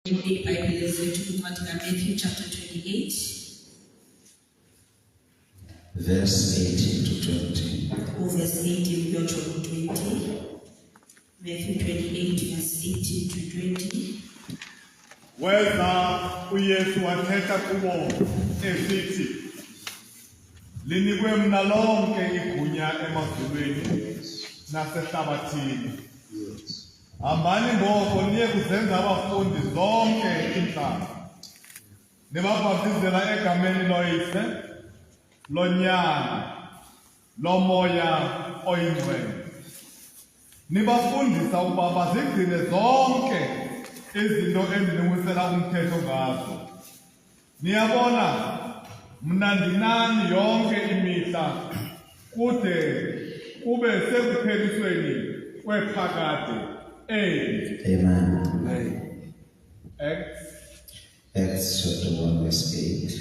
iBhayibhile zethu kuncwadi kaMatthew chapter 28 verse 18 to 20. Verse 18 kuyotsho ku-20. Matthew 28 verse 18 to 20. Weza uYesu wathetha kubo esithi, linikwe mna lonke igunya emazulwini nasehlabathini. Hambani ngoko niye kuzenza abafundi zonke intlanga, nibabhaptizela egameni loYise, loNyana, loMoya Oyingcwele, nibafundisa ukuba bazigcine zonke izinto endiniwisela umthetho ngazo. Niyabona, mna ndinani yonke imihla kude kube sekuphelisweni kwephakade. Amen. Acts chapter 1 verse 8.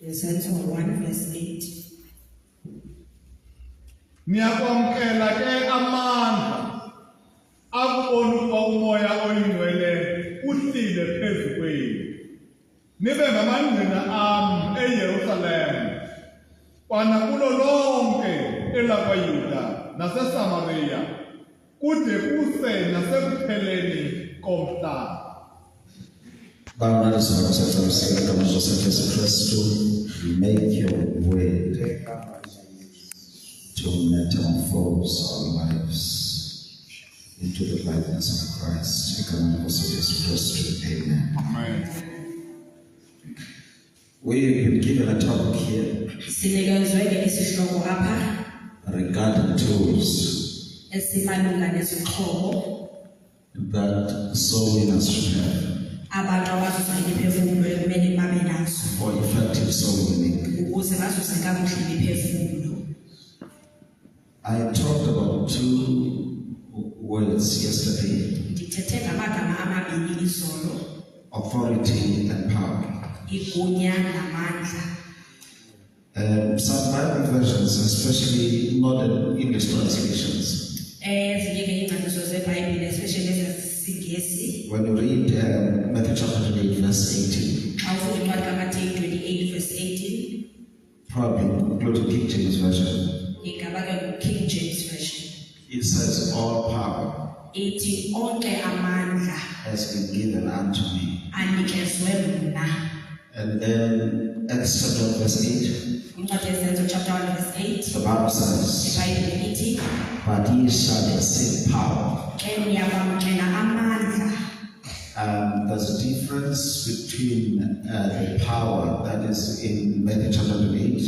Acts 1 verse 8. Niyakwamkela ke amandla akubona ukuba uMoya Oyingcwele uhlile phezu kwenu. Nibe ngamangqina am eYerusalem, kwanakulo lonke elakwaYuda naseSamariya, kude kuse nasekupheleni komhlaba. Bana lisakasakasika kama Yesu Kristo, make your way to metamorphose our lives into the likeness of Christ. Kama Yesu Kristo. Amen. Amen. We've been given a topic here regarding tools that soul winners should have for effective soul winning. I talked about two words yesterday: authority and power. Some Bible versions, especially modern English translations, when you read Matthew chapter 28 verse 18, probably including King James version, it says all power has been given unto me. And then Acts chapter 1 verse 8, the Bible says, but ye shall receive power. There's a difference between the power that is in Matthew chapter 28.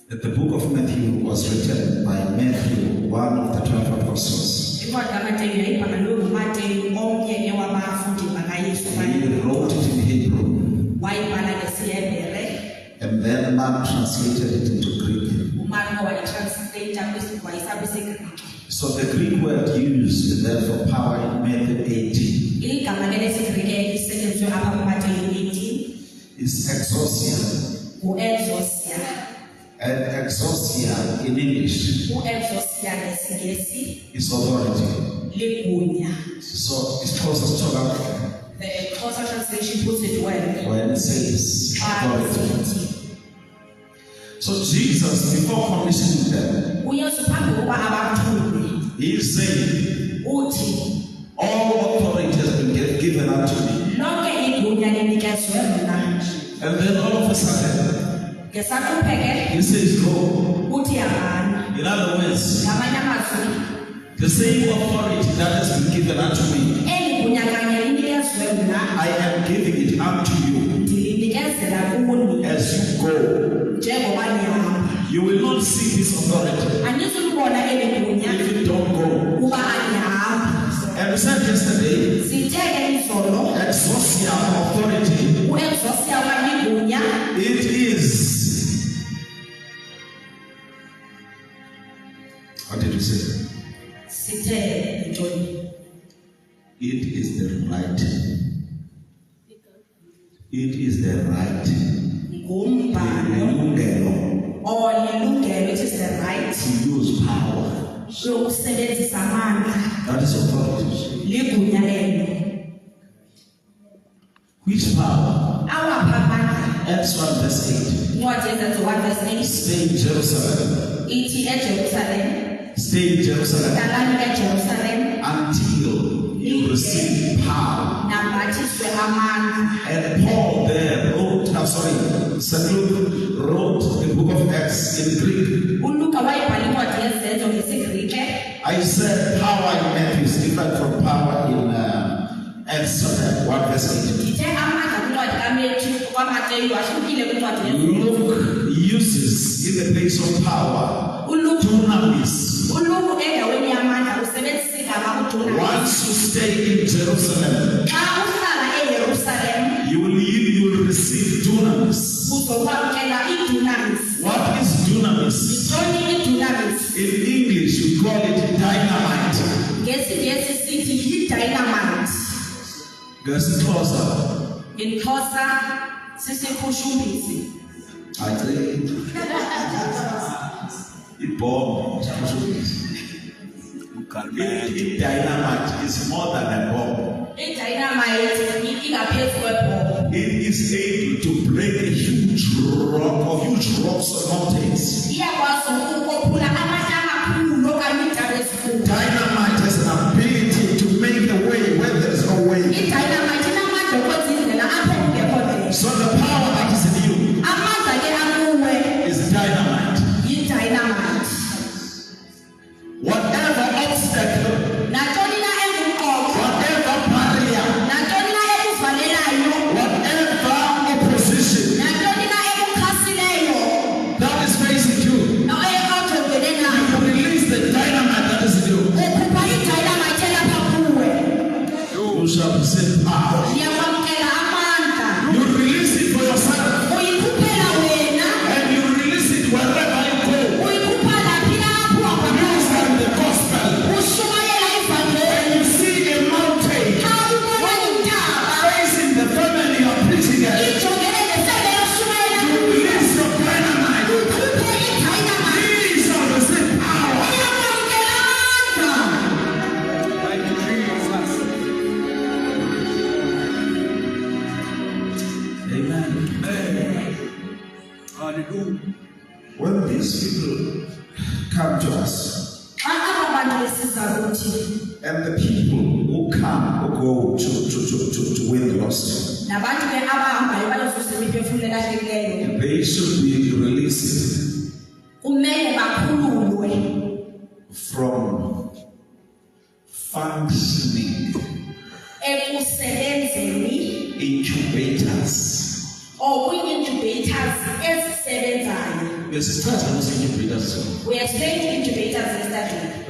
The book of Matthew was written by Matthew, one of the 12 apostles. He wrote it in Hebrew, and then Mark translated it into Greek. So the Greek word used there for power in Matthew 18 is exousia. And exousia in English is authority. So it's closest to Africa. The closer translation puts it well. When it says authority. So Jesus, before commissioning them, he is saying, all authority has been given unto me. And then all of a sudden, he says, go. In other words, the same authority that has been given unto me, I am giving it unto you. As you go, you will not see this authority if you don't go. And we said yesterday, exousia authority, it is, what did you say? It is the right. It is the right. It is the right to use power yokusebenzisa amandla that Which power? Awapha amandla. Acts 1 verse 8. Incwadi yezenzo 1 verse 8. Stay in Jerusalem. Ithi eJerusalem. Stay in Jerusalem Hlalani eJerusalem until you receive power. nabathiswe amandla. And Paul there wrote, St. Luke wrote the book of Acts in Greek. uLuka wayibhala incwadi yezenzo ngesiGrike. I said power in Matthew is different from power in Acts 1 verse 8. Ngithe amandla kwincwadi kaMateyu ahlukile kwincwadi yezenzo. Luke uses in the place of power dunamis. uLuka endaweni yamandla usebenzisa igama udunamis. Once you stay in Jerusalem, Xa uhlala eYerusalem you will receive dunamis. uzokwamkela idunamis. What is dunamis? Yintoni idunamis? In English, we call it dynamite. NgesiNgesi sithi yi-dynamite. Guess closer. InXhosa sisikhushumbisi. I think it bomb. Dynamite is more than a bomb. I-dynamite ingaphezu kwebhombo. It is able to break a huge rock or huge rocks or mountains. Iyakwazi ukukophula amanye amakhulu okanye iintaba ezikhulu. Dynamite has an ability to make a way where there is no way. I-dynamite inamandla okwenza indlela apho kungekho ndlela. So the power that is in you Amandla ke akuwe is dynamite. yi-dynamite. Whatever obstacle, Nantoni na engumqobo, whatever barrier, nantoni na ekuvalelayo, whatever opposition nantoni na ekukhasileyo, that is facing you, ojongene nayo, you release the dynamite that is in you. ukhupha i-dynamite elapha kuwe. You shall receive power. Uyakwamkela amandla. You release it for yourself Uyikhuphela wena, and you release it wherever you go. uyikhuphela naphi na apho uhamba Use khona. them the gospel. Ushumayela ivangeli. When you see a mountain Xa ubona intaba, facing the family you are preaching at, ijongene nesebe yoshumayela you release your dynamite. ukhuphe i-dynamite. You shall receive power. Uyakwamkela amandla. Thank you, Jesus. Amen. Hallelujah. When these people come to us, Xa aba bantu besiza kuthi, and the people who come or go to win the lost, nabantu ke abahambayo bayozuza imiphefumulo elahlekileyo, they should be released kumele bakhululwe from functioning ekusebenzeni incubators. or kwi-incubators ezisebenzayo. Besithatha incubators. We explained incubators yesterday.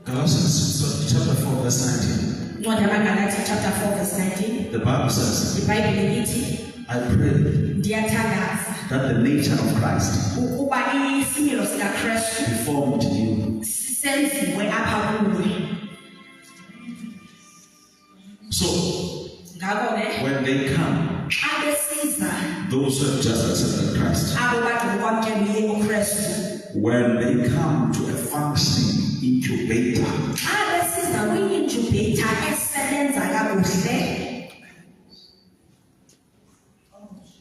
Galatians chapter 4 verse 19. Incwadi yabaGalatia chapter 4 verse 19. The Bible says, IBhayibhile ithi, I pray ndiyathandaza that the nature of Christ ukuba isimilo sikaKristu be formed in you. senziwe apha kuwe. So Ngako ke when they come, xa besiza those who have just accepted Christ, abo bantu ngokwamkelileyo uKristu, when they come to a functioning incubator, xa besiza kwi-incubator esebenza kakuhle,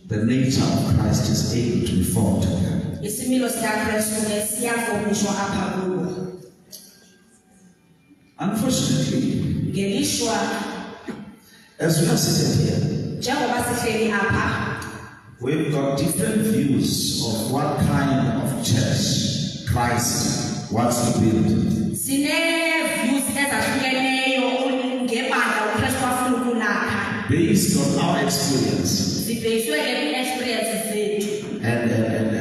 the nature of Christ is able to be formed in them. isimilo sikaKristu ke siyafomishwa apha kuwo. Unfortunately, Ngelishwa as we are sitting here, njengoba sihleli apha, we've got different views of what kind of church Christ wants to build. sine-views ezahlukeneyo ngebandla uKristu afuna ukulakha, Based on our experience zibhekiswe ke kwi-experiences zethu and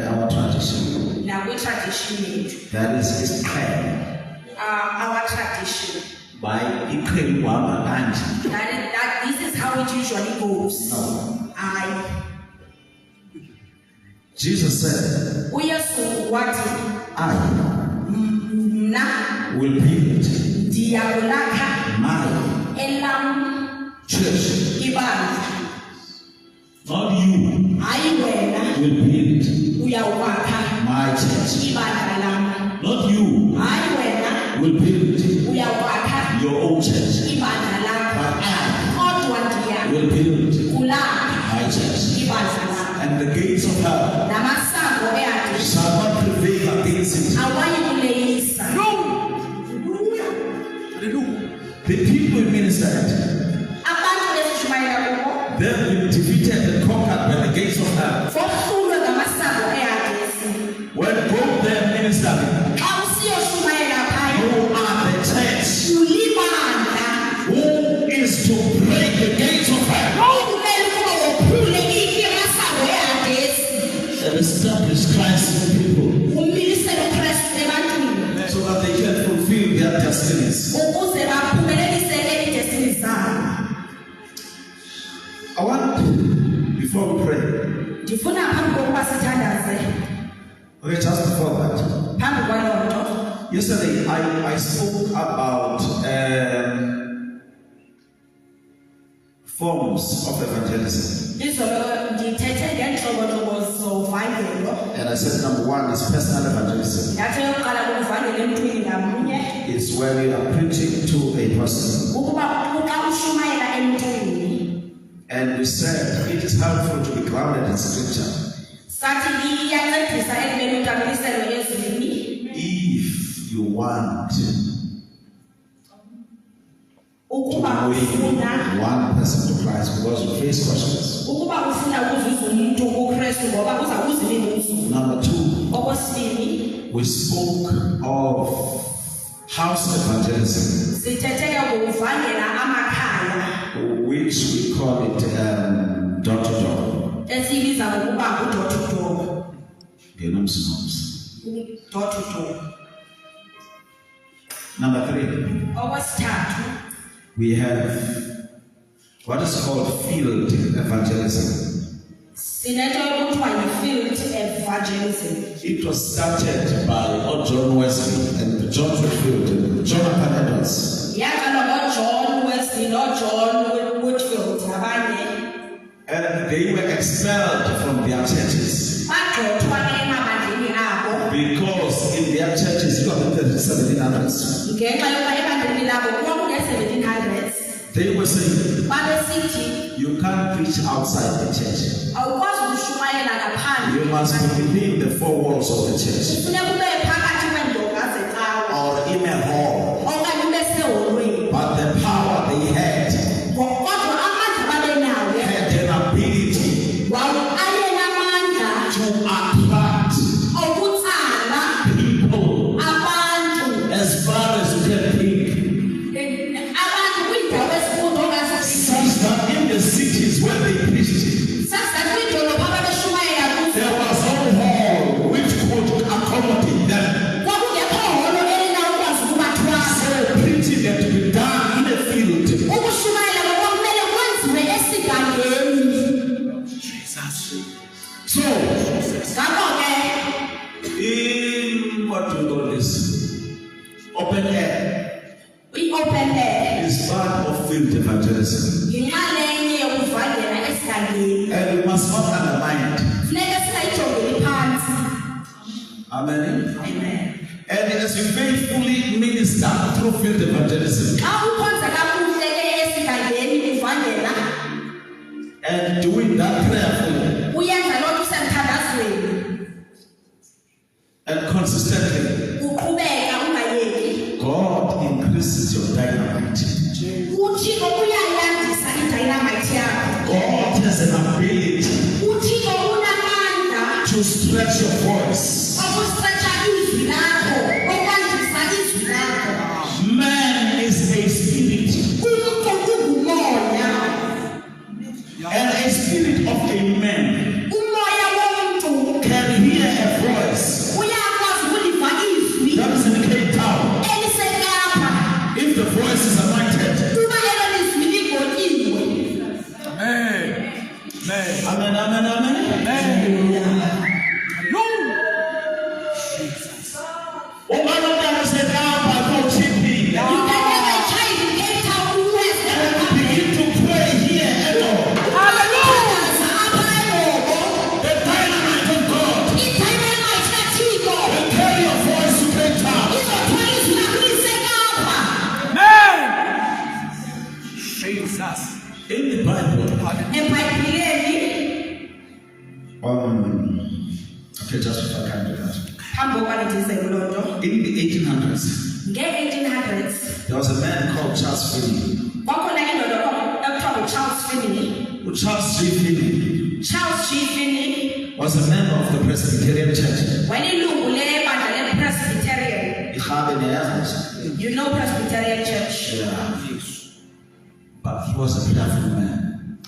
our tradition. nakwi-tradition yethu. That is his plan. Our tradition. By iqembu hamba kanje. That this is how it usually goes. No. Jesus said, uYesu wathi, I mna will build ndiyakulakha my elam church. ibandla. Not you Hayi wena will build uyawukwakha my church. ibandla lam. Not you Hayi wena will build your own church. But I will build my church. And the gates of hell shall not prevail against it. The people we ministered, they've been defeated and conquered by the gates of hell. When both them ministered, you are the church who is to break the gates of hell and establish Christ in people so that they can fulfill their destinies. I want, before we pray, okay, just before that, yesterday I spoke about forms of evangelism. And I said number one is personal evangelism. It's where we are preaching to a person. And we said it is helpful to be grounded in scripture. If you want to win one person to Christ, because you face questions. Number two, we spoke of house evangelism, which we call it door to door. Number three, we have what is called field evangelism. It was started by John Wesley and John Whitfield and Jonathan Edwards. And they were expelled from their churches because in their churches you have the 1700s. They were saying you can't preach outside the church. You must be within the four walls of the church or in a hall. But the power they had an ability to attract people as far as you can think. Such that in the cities where they preached, there was no hall which could accommodate them. So preaching had to be done in a field. So, in what we call this open air, is part of field evangelism. And we must not undermine it. Amen. And as we faithfully minister through field evangelism and doing that prayerfully and consistently, God increases your dynamite. God has an ability to stretch your voice. Man is a spirit, and a spirit of a man can hear a voice that is in Cape Town. If the voice is anointed, amen, amen, amen. All Okay, just if I can do that. phambi kokuba ndize kuloo nto. In the 1800s, Nge-1800s there was a man called Charles Finney. kwakhona indoda ekuthiwa nguCharles Finney. Charles G. Finney Charles G. Finney was a member of the Presbyterian Church. wayelilungu lebandla le-Presbyterian. You know Presbyterian Church. Yeah. But he was a prayerful man.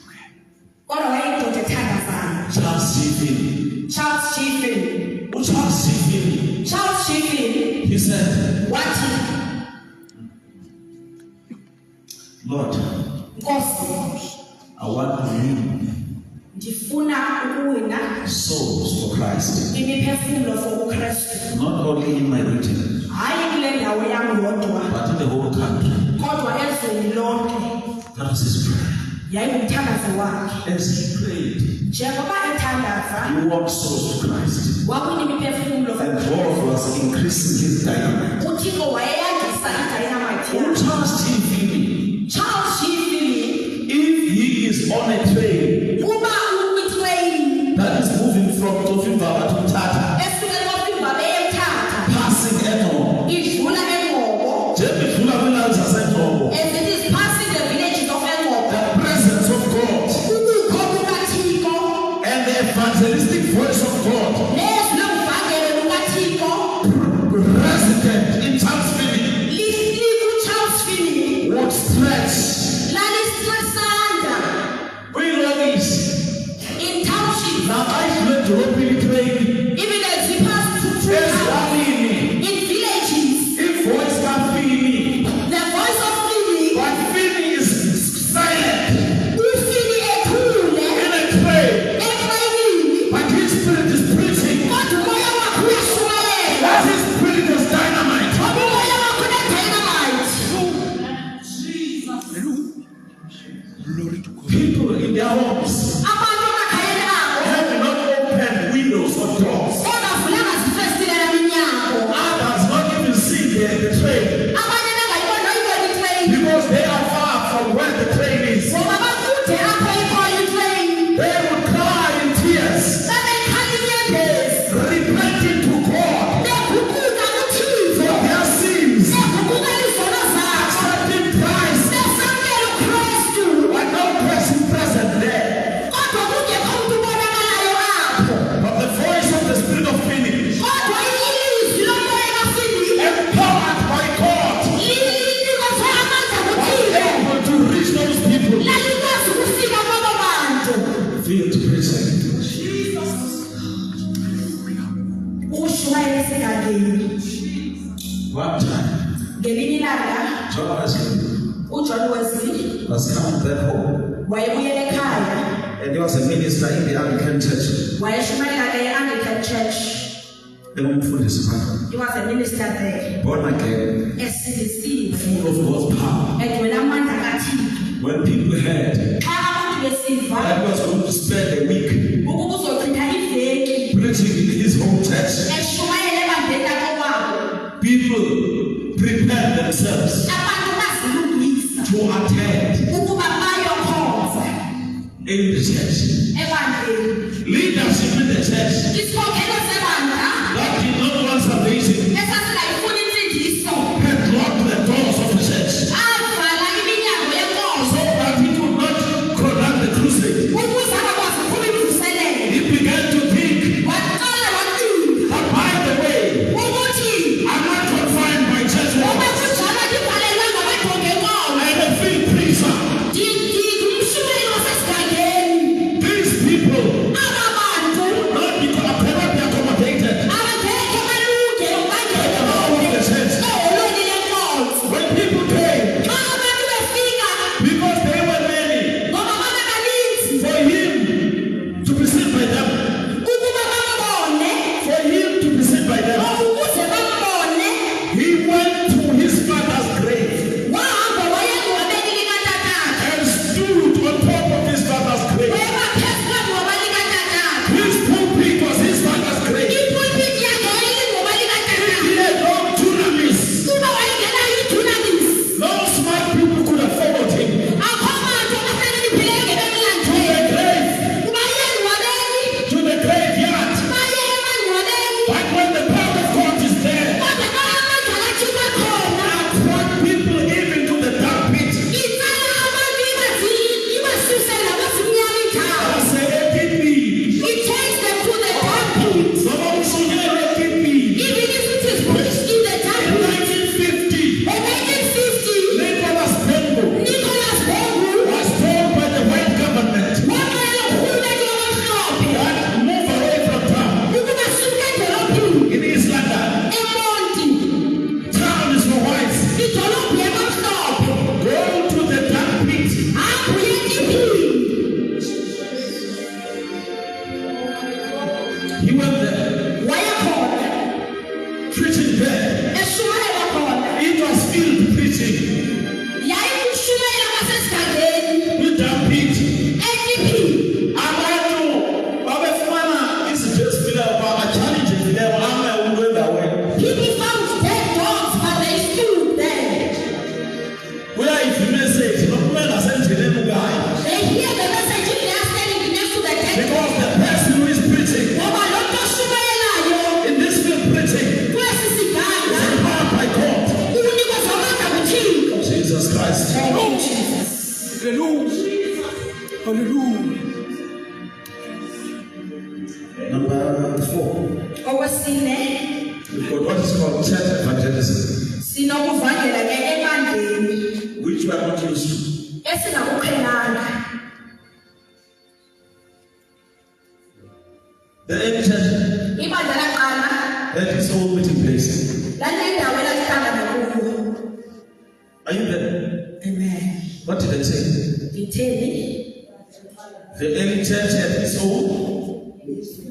Kodwa wayeyindoda ethandazayo. Charles G. Finney. Charles G. Finney. Charles G. Finney. Charles G. Finney He said, wathi, Lord, Nkosi, I want to win ndifuna ukuwina souls for Christ. imiphefumlo for uKristu. Not only in my region, Hayi kule ndawo yam yodwa, but in the whole country. kodwa ezweni lonke. That was his prayer. Yayingumthandazo wakhe. As he prayed, Njengoba ethandaza, he won souls to Christ. wakwina imiphefumlo for And God was increasing his dynamite. uThixo wayeyandisa idynamite yakhe. Charles G. Finney, Charles G. Finney if he is on a train uba ukwitrain that is moving from Tofimvaba to Tata, esuke eMofimba beye eMthatha passing Eno, idlula eNgcobo, as it is passing the villages of Engcobo, the presence of God ubukho bukaThixo and the evangelistic voice of God nezwi lokuvangela lukaThixo resident in Charles Finney likuCharles Finney would stretch. lalisandla We know this. in township. Now I went to open train. Even as we pass through Yes, towns, in villages, if voice can feel me, the voice of Finney, but Finney is silent uFinney ethule in a train, etrayinini, but his spirit is preaching. kodwa umoya wakhe uyashumayela. That his spirit is dynamite. Ngoba umoya wakhe une-dynamite. Glory to God. People in their homes Abantu emakhayeni abo have not opened windows or doors. bengavulanga zifestile neminyango. Others not even see the train Abanye bengayibona itrain because they are far from where the train is. ngoba bakude apho ikhoyo itrain. They would cry in tears, Babekhala inyembezi, repenting to God beguquka kuThixo, for their sins, beguquka izono zabo, accepting Christ, besamkela uKristu. but no person present there. Kodwa kungekho umuntu ubonakalayo apho. But the voice of the Spirit of Finney, Kodwa ilizwi lomoya kaFinney empowered by God, linikwe amandla was kuThixo. able to reach those people. Lalikwazi ukufika kwabo bantu. Feel to preaching. Ushumayela esigangeni. One time, Ngelinye ilanga John Wesley uJohn Wesley was coming back home, wayebuyela ekhaya, and he was a minister in the Anglican Church. wayeshumayela e-Anglican Church. He was He was a minister there. born again, Esindisiwe full of God's power. egcwele amandla kaThixo. When people heard Xa abantu besiva that he was going to spend a week ukuba uzochitha iveki preaching in his home church, eshumayela ebandleni lakokwabo, people prepared themselves abantu bazilungisa to attend ukuba bayokhonza in the church. ebandleni. Leadership in the church Isikhokelo sebandla that did not want salvation esasingayifuni insindiso had locked the doors of the church avala iminyango yenkonzo so that he could not conduct the crusade. ukuze akwazi ukuba imvuselelo. He began to think, Waqala wacinga but by the way, ukuthi I'm not confined by church ngoba walls. kunjalo ngibhalelwe ngamadonga enkonzo, I'm a field preacher. ngumshumayeli wasesigangeni. These people Aba bantu not because cannot be accommodated abangeke balunge bangene out of the church. eholweni lenkonzo. When people came, Xa abantu befika because they were many, ngoba babebaninzi for him to be seen by them, ukuba bambone, for him to be seen by them, ukuze bambone, he went to his father's grave wahamba waya engcwabeni likatatakhe, and stood on top of his father's grave. wema phezu kwengcwaba likatatakhe. His pulpit was his father's grave. Ipulpiti yakhe yayilingcwaba He likatatakhe. had no dunamis. Kuba wayengenayo idunamis. No smart people could have followed him Akho bantu abahlakaniphileke to bemlandela. the grave, Baye engcwabeni, to the graveyard, baye emangcwabeni, Hallelujah. Number 4. Okwesine, We've got what is called church evangelism, sinokuvangela ke ebandleni which we are not used to. esingakuqhelanga. The early church Ibandla laqala had its own meeting place. lalendawo elahlangana kuyo. Are you there? Amen. What did I say? Ngitheni? The early church had its own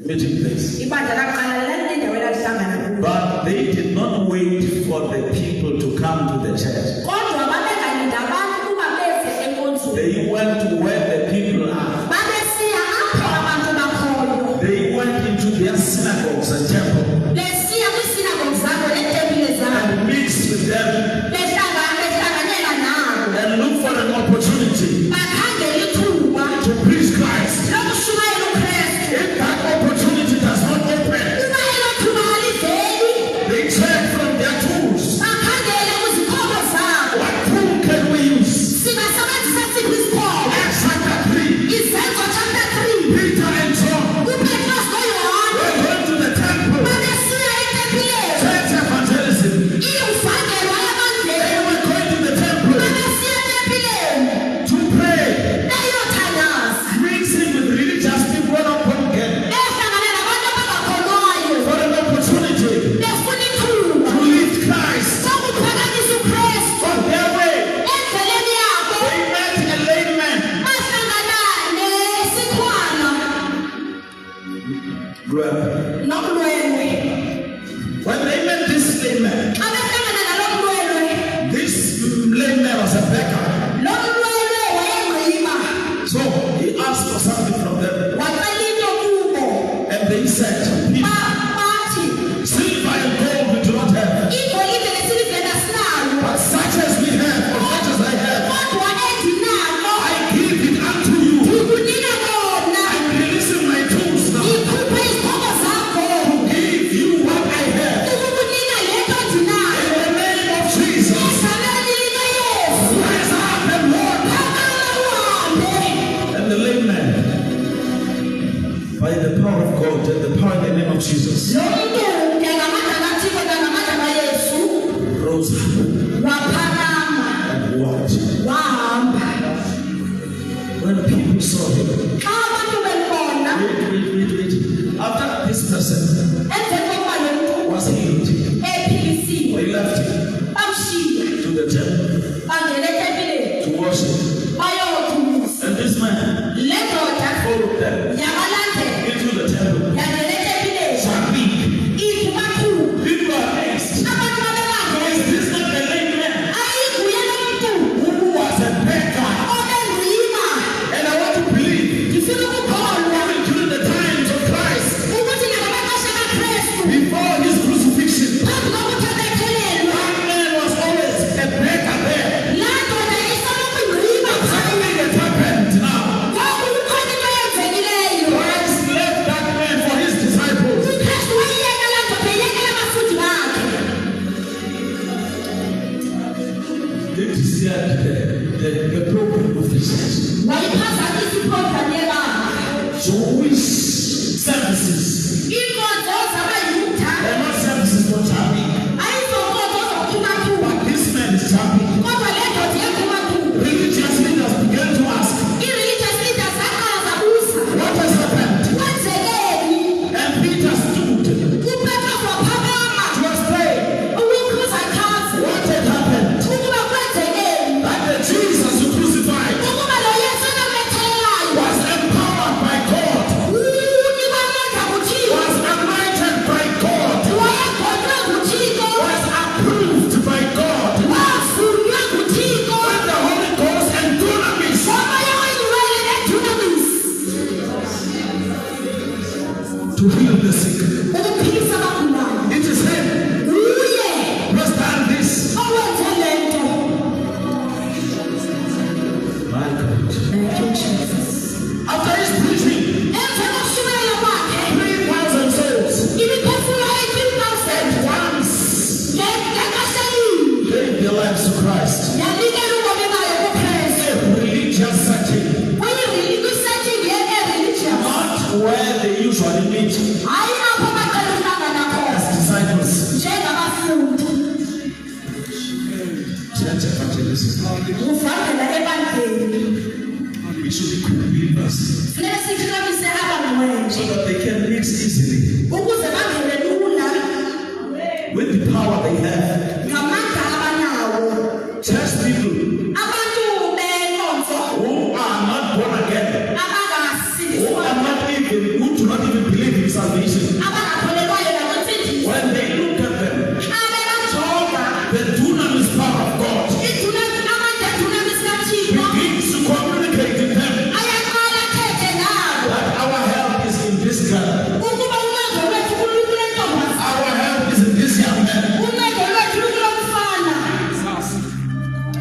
meeting place. Ibandla laqala lalendawo elahlangana kuyo. But they did not wait for the people to come to the church. Kodwa babengalinda abantu ukuba beze enkonzweni. They went to where the people are. Babesiya apho abantu bakhoyo. They went into their synagogues and temples Besiya kwisinagogu zabo neetempile zabo. and mixed with them Behlanganyela nabo. and looked for an opportunity Bakhangela ithuba to preach Christ. lokushumayela uKristu. If that opportunity does not open, Uma elo thuba aliveli, they check from their tools. bakhangele kuzikhomo zabo. What tool can we use? Singasebenzisa siphi isikhomo? Acts chapter 3. Izenzo chapter 3. Peter and John UPetros noYohane were going to the temple. babesiya etempileni. Church evangelism. Ivangelo They yamandla. were going to the temple Babesiya etempileni. to pray, Beyothandaza. mixing with religious people not born again Behlangane nabantu abangakholwayo. for an opportunity Befuna ithuba to lift Christ lokuphakamisa uKristu on their way. endleleni yabo. They met a layman. Bahlangana nesikhwana nobulwelwe. When they met this layman, Xa behlangana nalo bulwelwe, this layman was a beggar. lo bulwelwe wayengqima. So he asked for something from them. Wacela into kubo. And they said, "People, Bathi, silver and gold we do not have, igolide nesiliva asinalo, but such as we have, or such as I have, kodwa endinako I give it unto you. ndikunika kona. I'm releasing my tools now. Ikhuphe izikhomo zakho, Give you what I have. ukukunika le nto ndinayo. In the name of Jesus, Egameni likaYesu, rise up and walk." phakama uhambe. And the layman, by the power of God and the power in the name of Jesus, Lo mntu ke ngamandla kaThixo nangamandla kaYesu rose up waphakama, and walked. wahamba. When people saw him, Xa abantu bembona, wait. After this person emveni kokuba lo mntu was healed, ephilisiwe, they left him bamshiya, to the temple bangena etempileni, to worship. bayothulusa. And this man Le ndoda followed them yabalandela, into the temple. yangena etempileni, Shambik. ivumakhulu. People are amazed. Abantu babebangela, Is this not the layman ayiguye lo mntu who was a beggar? obengqima. And I want to believe, Ndifuna ukukholwa even during the times of Christ, ukuthi nangamaxesha kaKristu, before his crucifixion, phambi kokuthi abethelelwe, that man was always a beggar there. laa ndoda yayisenokungqima phaya. Something had happened now. Ngoku kukhona into eyenzekileyo. Christ left that man for his disciples. UKristu wayiyeka laa ndoda, eyekela abafundi bakhe. They desired the program of the church. Wayiphazamisa iprogramu yebandla. So which services? Iinkonzo zabayuda They're not services for Shambik. ayizonkonzo zokuphumaphuma, But this man is Shambik. kodwa le ndoda iyaphumaphuma. Religious leaders began to ask, Ii-religious leaders zaqala zabuza, what has happened? kwenzekeni? And Peter stood UPetros waphakama to explain ukukhruza chaze what had happened. ukuba kwenzekeni, That the Jesus who crucified ukuba lo Yesu enamlethelelayo was empowered by God they have. Church people who are not born again, who do not even believe in salvation. When they look at them, the dunamis power of God begins to communicate to them that our help is in this girl. Our help is in this young man.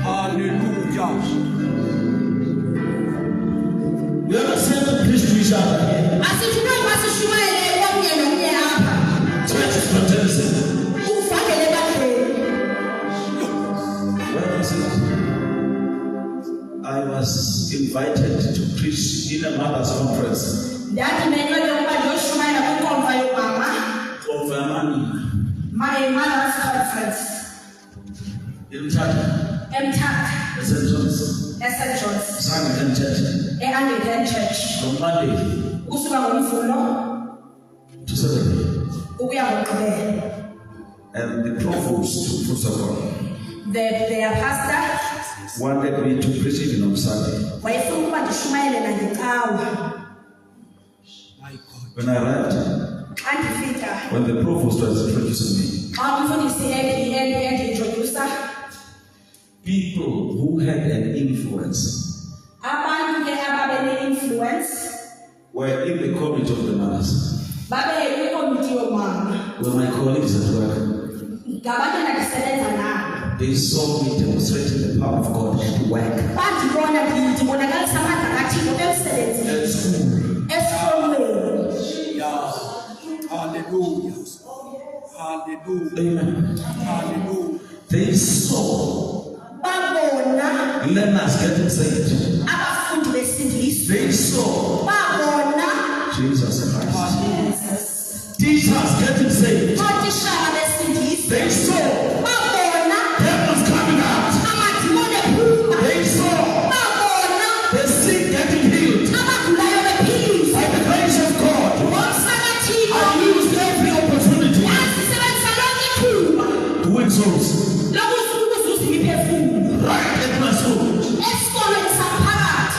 Hallelujah. We are not saying to preach to each other here. Church is not Genesis. Where was it? I was invited to preach in a mother's conference. My mother's conference. In Tata. St. John's. Anglican Church. From Monday to Saturday. And the provost to protocol Their pastor wanted me to preach even on Sunday. When I arrived, when the provost was introducing me, people who had an influence were in the committee of the mothers. Were my colleagues at work. They saw me demonstrating the power of God at work. At school. Hallelujah. Hallelujah. Amen. Hallelujah. They saw learners getting saved. They saw Jesus Christ. Teachers getting saved. They saw demons coming out. They saw the sick getting healed. By the grace of God, I used every opportunity to win souls. Right at my soul.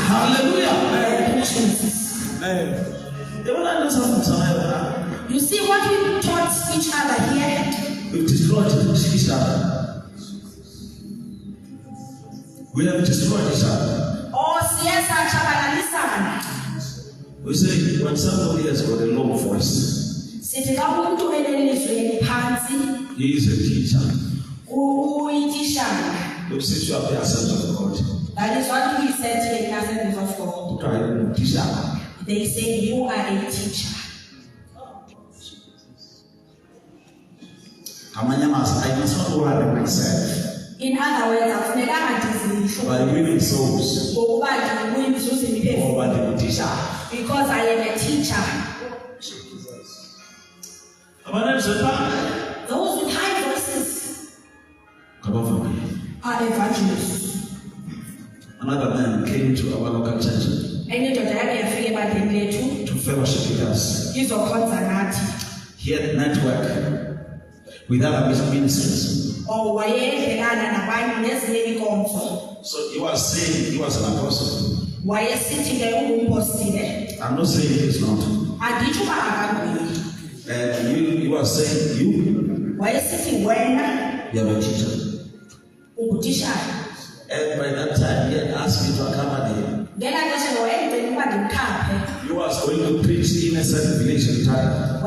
Hallelujah. Amen. You see what we taught each other here? We've destroyed each other. We have destroyed each other. We say when somebody has got a low voice, he is a teacher. We say you are the servant of God. That is what we said here in Assembly of God. They say you are a teacher. I must not worry myself In other words, by winning souls or by the teacher. Because I am a teacher. Those with high voices are evangelists. Another man came to our local church to fellowship with us. He had network with other ministries. So he was saying he was an apostle. I'm not saying he's not. And he was saying you have a teacher. And by that time he had asked me to accompany him. He was going to preach in a certain village in Tata.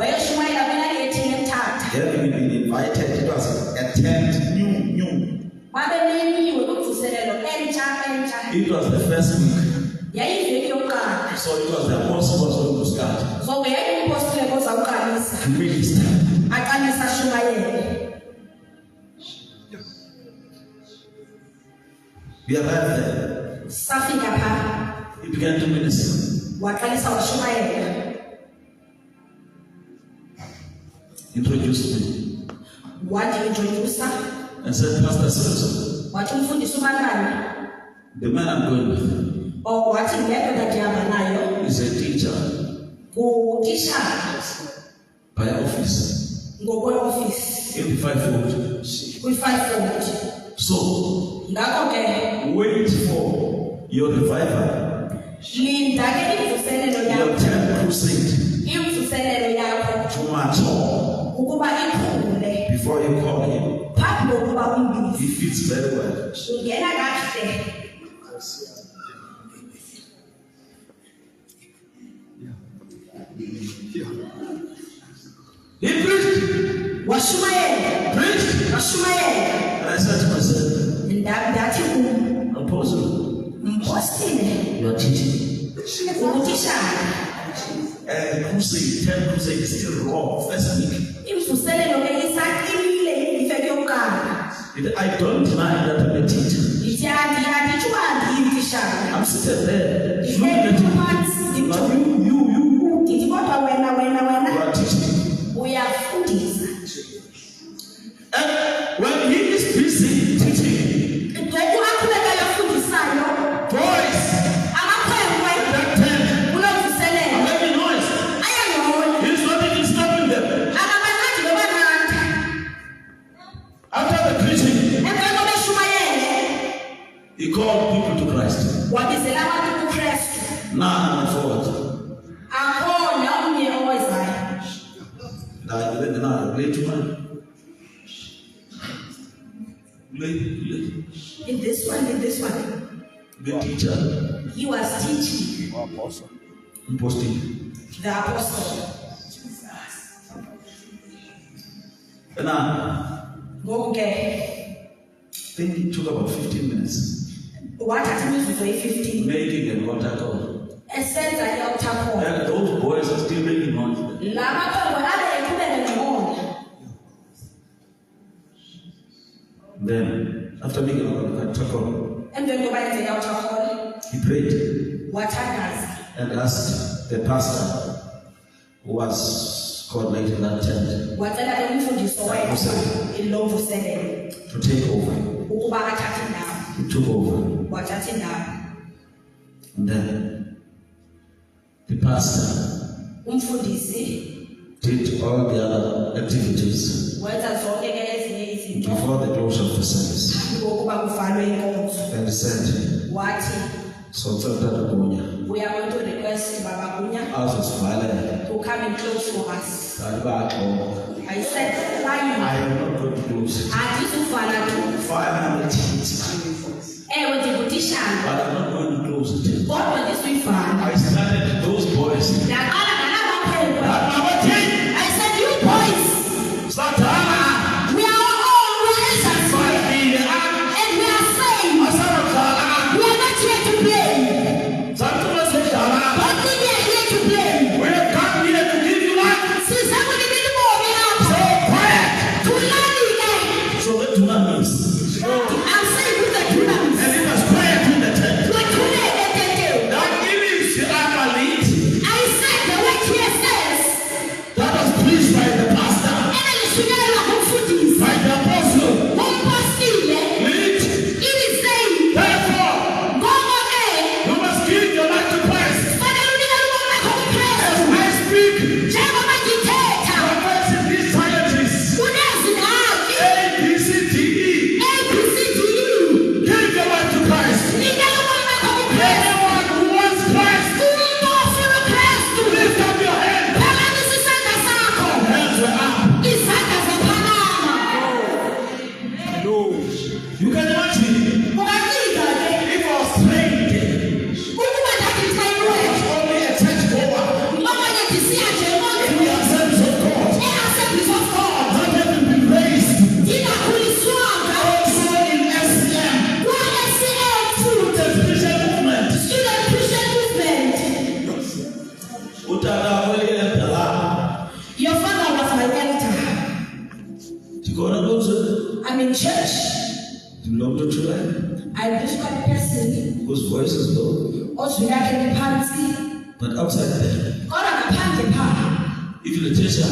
He had been invited. It was a tent, new. It was the first week. So it was the apostle was going to start to minister. We arrived there. He began to minister. Introduced me. And said, Pastor Simpson, the man I'm going with is a teacher by office. in the fivefold. kwi-fivefold. So, Ngakho ke wait for your revival, linda ke imvuselelo your yakho, 10th crusade imvuselelo yakho to mature ukuba ikhule before you call him. phambi kokuba He umbize. fits very well. Ungena kahle. He preached, Washumayela, preached. washumayela. And I said to myself, Ndathi Apostle, umpostile you are teaching. ukutishana. And the crusade, 10th crusade is still raw, first week. Imvuselelo ke isaqinile ifeke yokuqala. I don't deny that I'm a teacher. Ithi anditsho uba ndiyitishana. I'm sitting there. Ihleli phansi Now ndimjonga. you Ndithi kodwa wena are teaching. uyafundisa. And when he is busy teaching, Ngoku aqhubeka efundisayo, boys, amakhwenkwe that 10, kuloo are mvuselelo making noise. ayangcono. He's not even stopping them. Akabancedi bebananda. After the preaching, Emva koba eshumayele, he called people to Christ. wabizela abantu kuKristu. Now and forward. Akhona omnye owezayo. Now, play to man. Play. In this one. The teacher, He was teaching posting. the apostle. Now, Ngoku ke I think it took about 15 minutes wathatha imizuzu eyi-15 making an altar call. esenza i-altar call. And those boys are still making noise. La makhwenkwe abe eqhubeka ngcono. Then, after making an altar call, Emveni koba yenze i-altar call, he prayed wathandaza. and asked the pastor who was coordinating that tent Wacela ke umfundisi owayekho ilo mvuselelo to take over. ukuba athathe indawo. He took over. Wathatha indawo. And then, the pastor Umfundisi did all the other activities wenza zonke ke ezinye izinto before the close of the service. phambi kokuba kuvalwe inkonzo. And he said, Wathi so Tatabunya, we are going to request Baba Gunya as was violent, to come and close for us. I I said, fine. am not going to close it. Andizuvala tu. Fine, I'm a teacher, Ewe ndingutishana. but I'm not going to close it. Kodwa ndisuyivala. I started those boys. Ndaqala ngala makhwenkwe. That number 10, I said, you boys, start we are all raisers and we are saying we are not here to play. Don't think we are here to play. We have come here to give you life. Siza kulibili bomi hapa. Tulani ke. So the dunamis. I'm saying with the dunamis. And it was quiet in the tent. Wetule etete. That even the athlete I said the word here says, that was preached by the pastor, ena lishunyela kumfundisi. by the apostle, Umpostile. lead. Ili saying, Therefore, ngoba ke you must give your life to Christ. fanele unikele ubomi bakho kuKristu. As I speak, Njengoba ngithetha, your voice in these scientists, unezi ngaki A, B, C, D, E, ABCDE. give your life to Christ. Nikele ubomi bakho kuKristu. Anyone who wants Christ, Umuntu ofuna uKristu. lift up your hand. Phakamisa isandla sakho. Hands were up. Izandla zaphakama. You can imagine Ungafika ke if I was trained, ukuba ndakithayilwe. only a church goer Okanye ndisiya nje in emonke. the assemblies of God, E-Assemblies of God. not having been raised Ndingakhuliswanga. also in SCM, Kwa-SCM futhi. the Christian movement. Student Christian Movement. Utata wele emdala. Your father was my mentor. Tikona kuzo I'm in church. dimlomdo chula I'm just a person whose voice is low, ozwilakhe phansi. but outside there, Kodwa ngaphandle pha if you're a teacher,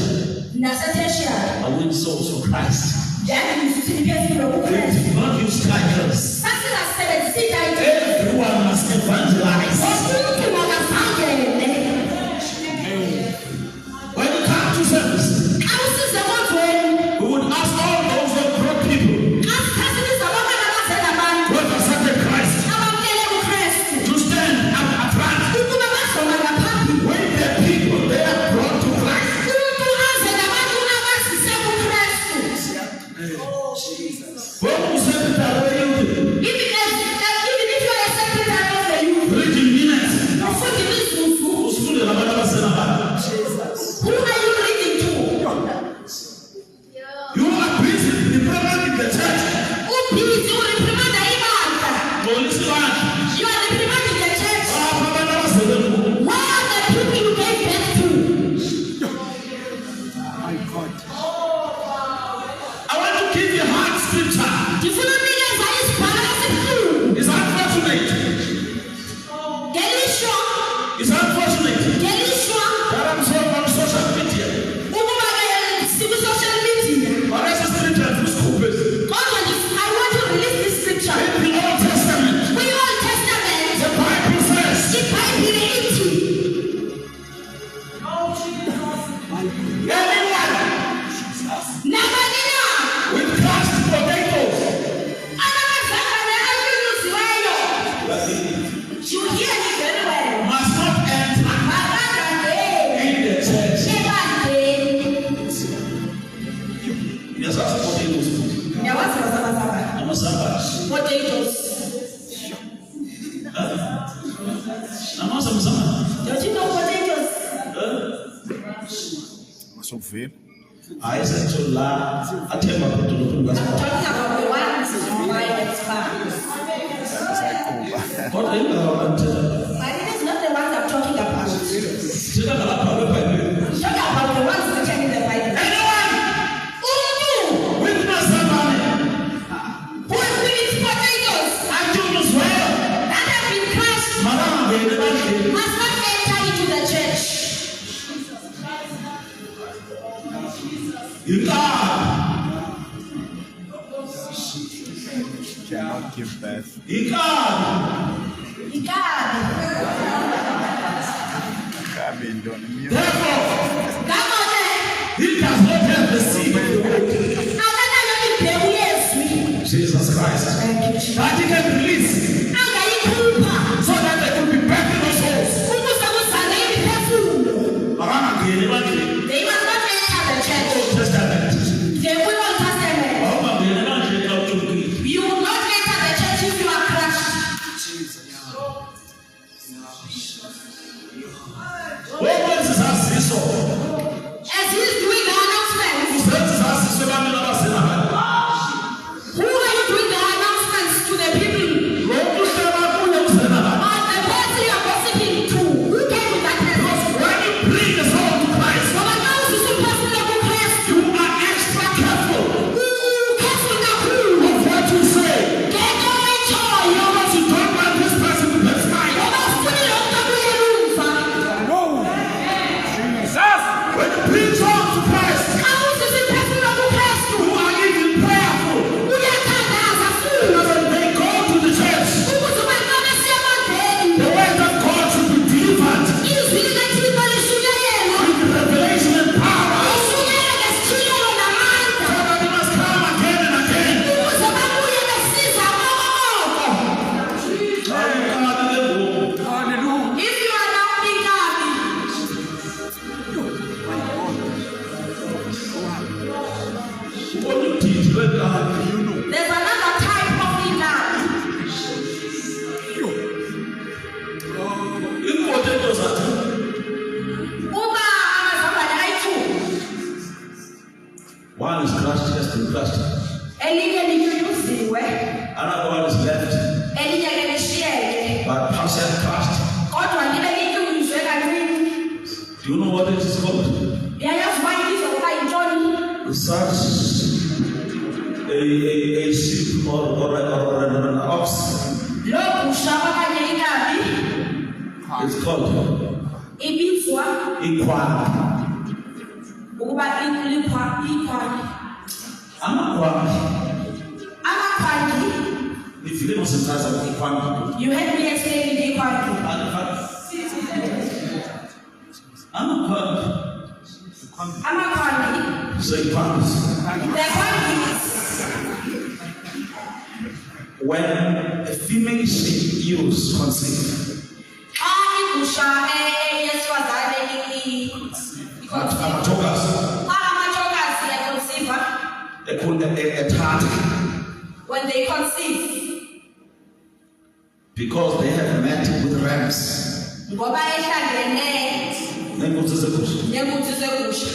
nasetertiary I win souls for Christ. ndiyandizisile phezulu They kuKristu. do not use titles. Sasingasebenzisi itayitile. Everyone must evangelize. Umuntu makavangele. When you come to service, Xa usiza ekonzweni, we would ask give you hard scripture. It's unfortunate. It's unfortunate that I'm so on social media. But that's a scripture to school base. In the Old Testament, the Bible says, anyone with crushed potatoes must not enter in the church. Yes, that's potatoes. I'm a sabbath. I'm also a sabbath. Don't you know potatoes? I said to la, I tell my people to look I'm at talking about the ones you buy at Spar. what they know. But it is not the ones I'm talking about. I'm talking about the ones that are in the Bible. Anyone with my sabbath, Who is with potatoes I do as well. that have been crushed Madam, must not enter into the church. you God. Cannot give birth. You God. God. Therefore, Come on there. he does not have the seed of the word. Jesus Christ. That he can release so that they could be back in the souls. They must not enter the church. Old Testament. The Old Testament. You will not enter the church if you are crushed. What is this? As he is doing the announcements, who are you doing the announcements to the people? Or the person you are gossiping to? Who came with that message? When you bring the soul to Christ, So the house is supposed to be Christ. you are extra careful Careful now, who? of what you say. Get on joy. You know what you don't want this person to get fine. When you bring soul to Christ, you are even prayerful. When they go to the church, the word of God should be delivered with revelation and power. So that you must come again and again. Hallelujah. If you are not in God, What you teach, let God, you know. there's another type of income. In potatoes are two. Uba amazambane ayi-2. One is crushed, just and crushed. Elinye linyunyuziwe, Another one is left, elinye ke lishiyeke. but partial crushed. Kodwa libe linyunyuzwe kancinci. Do you know what it is called? Uyayazi uba ibizwa ukuba yintoni? Such a sheep or an ox. Loo gusha okanye inkabi It's called ibizwa equine. ukuba ikhwani. Amakwami. Amakhwandi, If you don't sense of equine, you heard me explaining ikhwandi. Amakwami. Amakhwandi, So equines. the khwandis, When a female sheep ewes conceive, xa igusha eyesifazane amatokas, amajokazi yaconceiva, they call them a tartar, when they conceive, because they have met with rams. ngoba ehlangene Nenkosi zegusha. neenkunzi zegusha.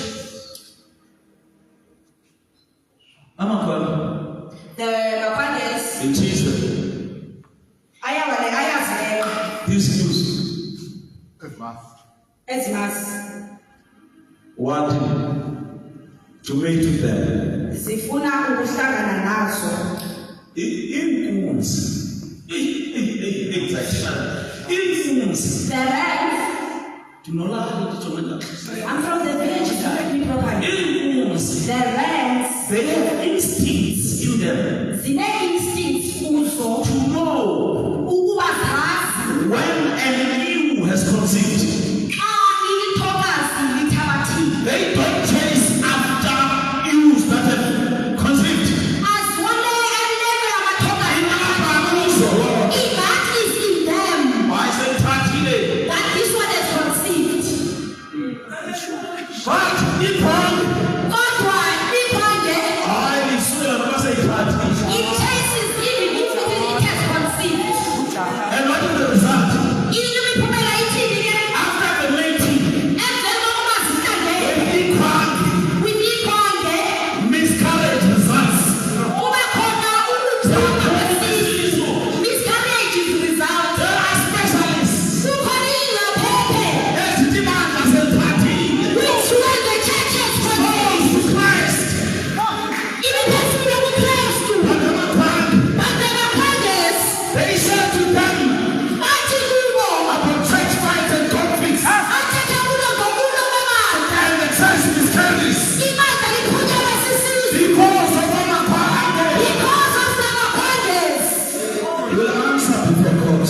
Amakwami. The makhwandes They teach them. ayazi leyo These ewes ezimazi. want to meet with them. Zifuna ukuhlangana nazo. Inkunzi. The rats. I'm from the village of people. The rats. They have instincts in them. Zine instincts also To know when an ewe has conceived. They don't chase after ewes that have conceived. And what is the result? After the mating, miscarriage results. There are specialists. Yes, demand as a party. Souls to Christ. They said to them about church fights and conflicts and the church miscarriages because of Amapande. You will answer before God.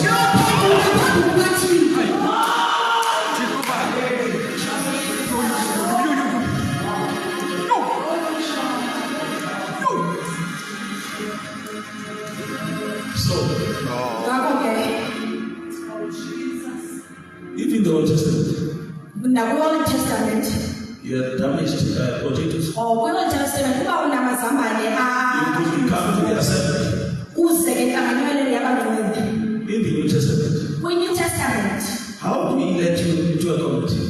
So, even the Old Testament, you have damaged potatoes. You could come to the assembly. In the New Testament, how do we let you into a committee?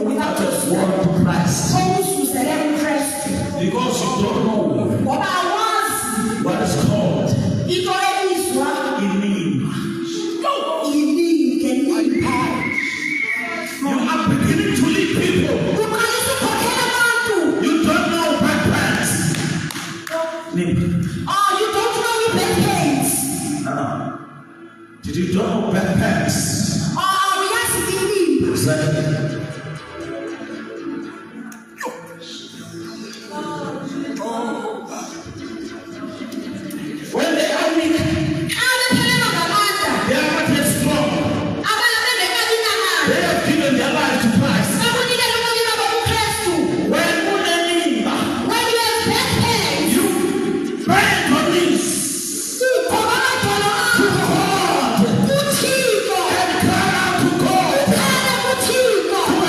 Without a word to Christ. Because you don't know what is called inim. You are beginning to lead people. You don't know backpacks. Did you don't know backpacks? Exactly. When they are weak, they are not yet strong. They have given their life to Christ. When you bend your knees to God and cry out to God to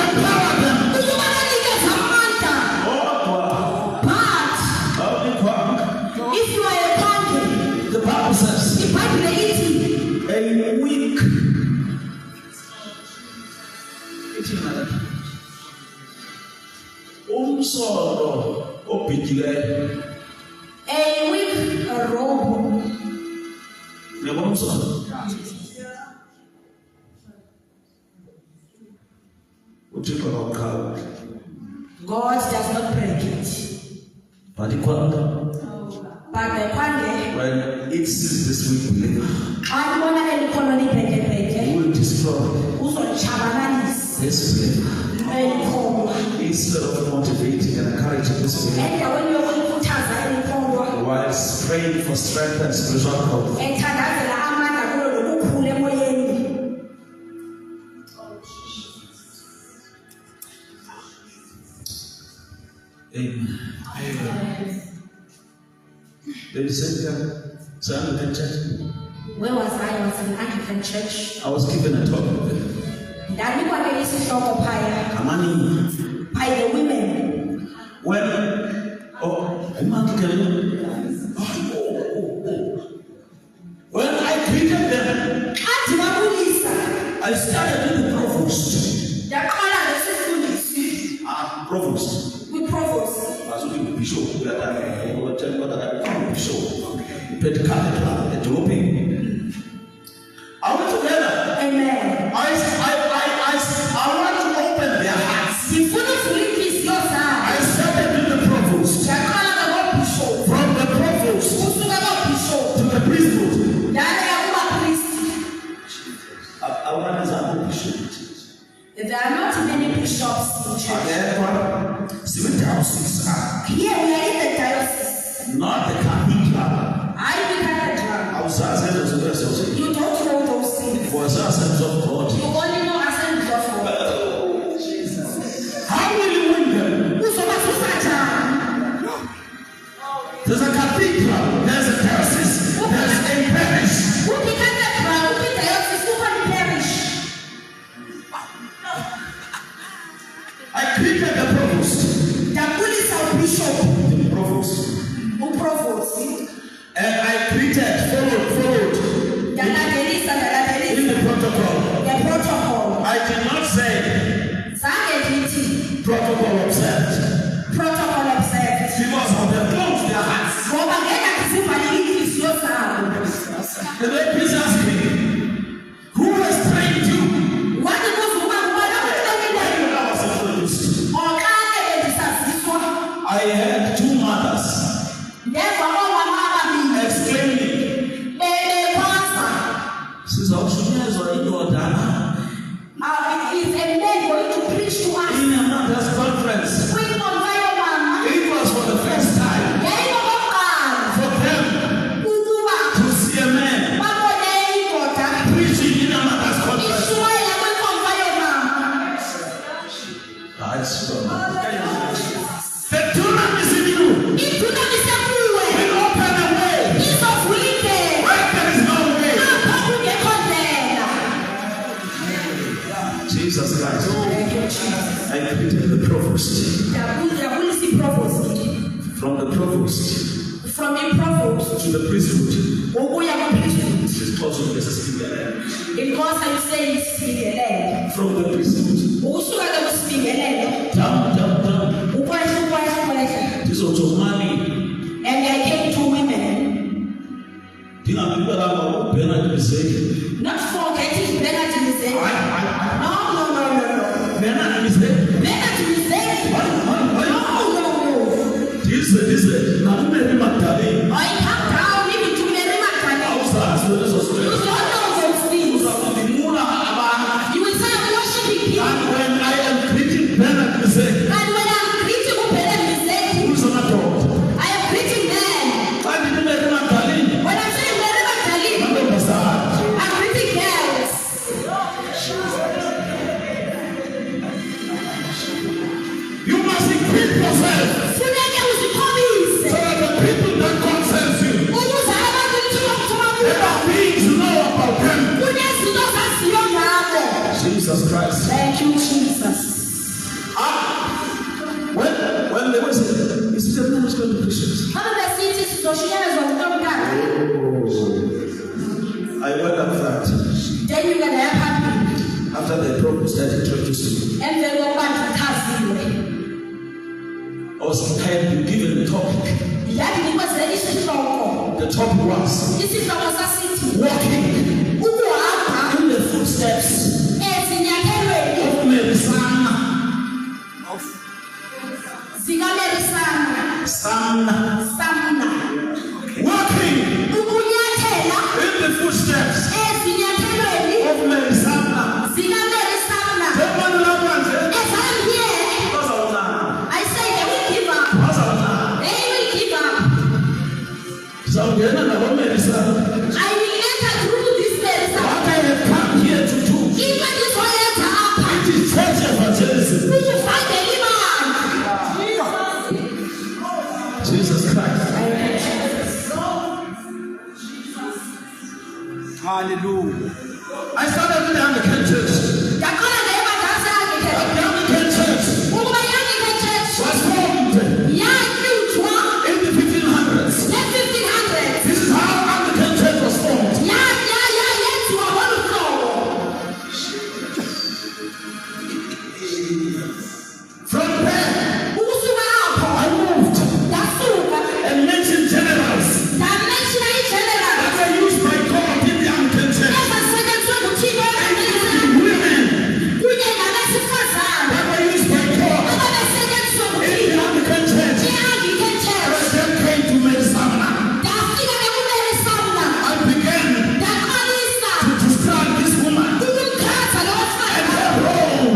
empower them. If you are a punk, The Bible says a weak umsolo obhidileyo a weak robe. uyabona umsolo uthixo kawuqhawe God does not break it. but ikhwanga But the pande, when it sees this weak believer it will destroy this believer instead of motivating and encouraging this believer while praying for strength and spiritual growth. Amen. Ladies and gentlemen, Anglican Church. Where was I? I was in Anglican Church. I was given a talk By the women. When when I greeted them, I started with the provost. Provost. We provost. Bishop. Are we together? Amen. I too many bishops in church. Here we are in the diocese. Not the cathedral. I the cathedral. You don't know those things. For us, of God. You only know assemblies of God. How will you win them? There's a cathedral, there's a diocese, there's a parish. I created the provost. The provost. And I created, followed. In the protocol. I did not say protocol observed. Because of the clothes their hearts. And then please ask me, who has trained you? When I was introduced, I had two mothers exclaiming, "Since our children are in your dana, in a mother's conference, it was for the first time for them to see a man preaching in a mother's conference." That's so. The tuna is in you. Will open a way where there is no way. Jesus Christ. I created the provost. From the provost to the priesthood. Because I say it's From the priesthood down. This was money. And I came to women. Not forgetting Bernard mistake. No. Bernard mistake. Bernard mistake. No. This now Mary Magdalene. I come down even to Mary Magdalene. You don't know those things. You will say I'm worshiping him. And when I am preaching Bernard mistake. And when I'm preaching Bernard mistake. Who's on that road? I am preaching them. When I'm saying Mary Magdalene. I'm preaching girls. you must equip yourself so that the people that concerns you, ever beings know about them. Jesus Christ. Thank you, Jesus. When they were saying, is the man who's going to Christians? I went up that. After the program started introducing me, I was prepared to give a topic. The topic was walking in the footsteps of Mary Samna. Walking in the footsteps of Mary Samna. I say they will give up. They will give up. I will enter through this place. What I have come here to do, Even this way enter up. it is church evangelism. We will find the Jesus Christ. Hallelujah. I started with the Anglican church. The Anglican church was formed in the 1500s. This is how Anglican church was formed. From there, I moved and mentioned generals that were used by God in the Anglican church. Women that were used by God in the Anglican church. And then came to Mary Samna. I began to describe this woman and her role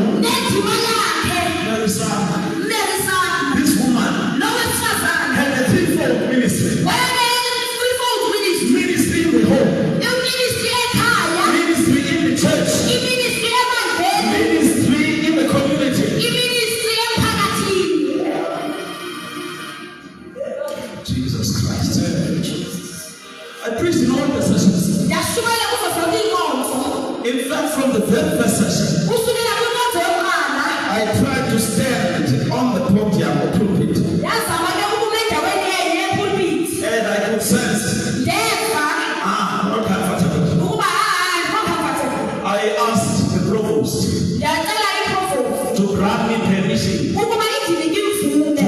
grant me permission ukuba indinike imvume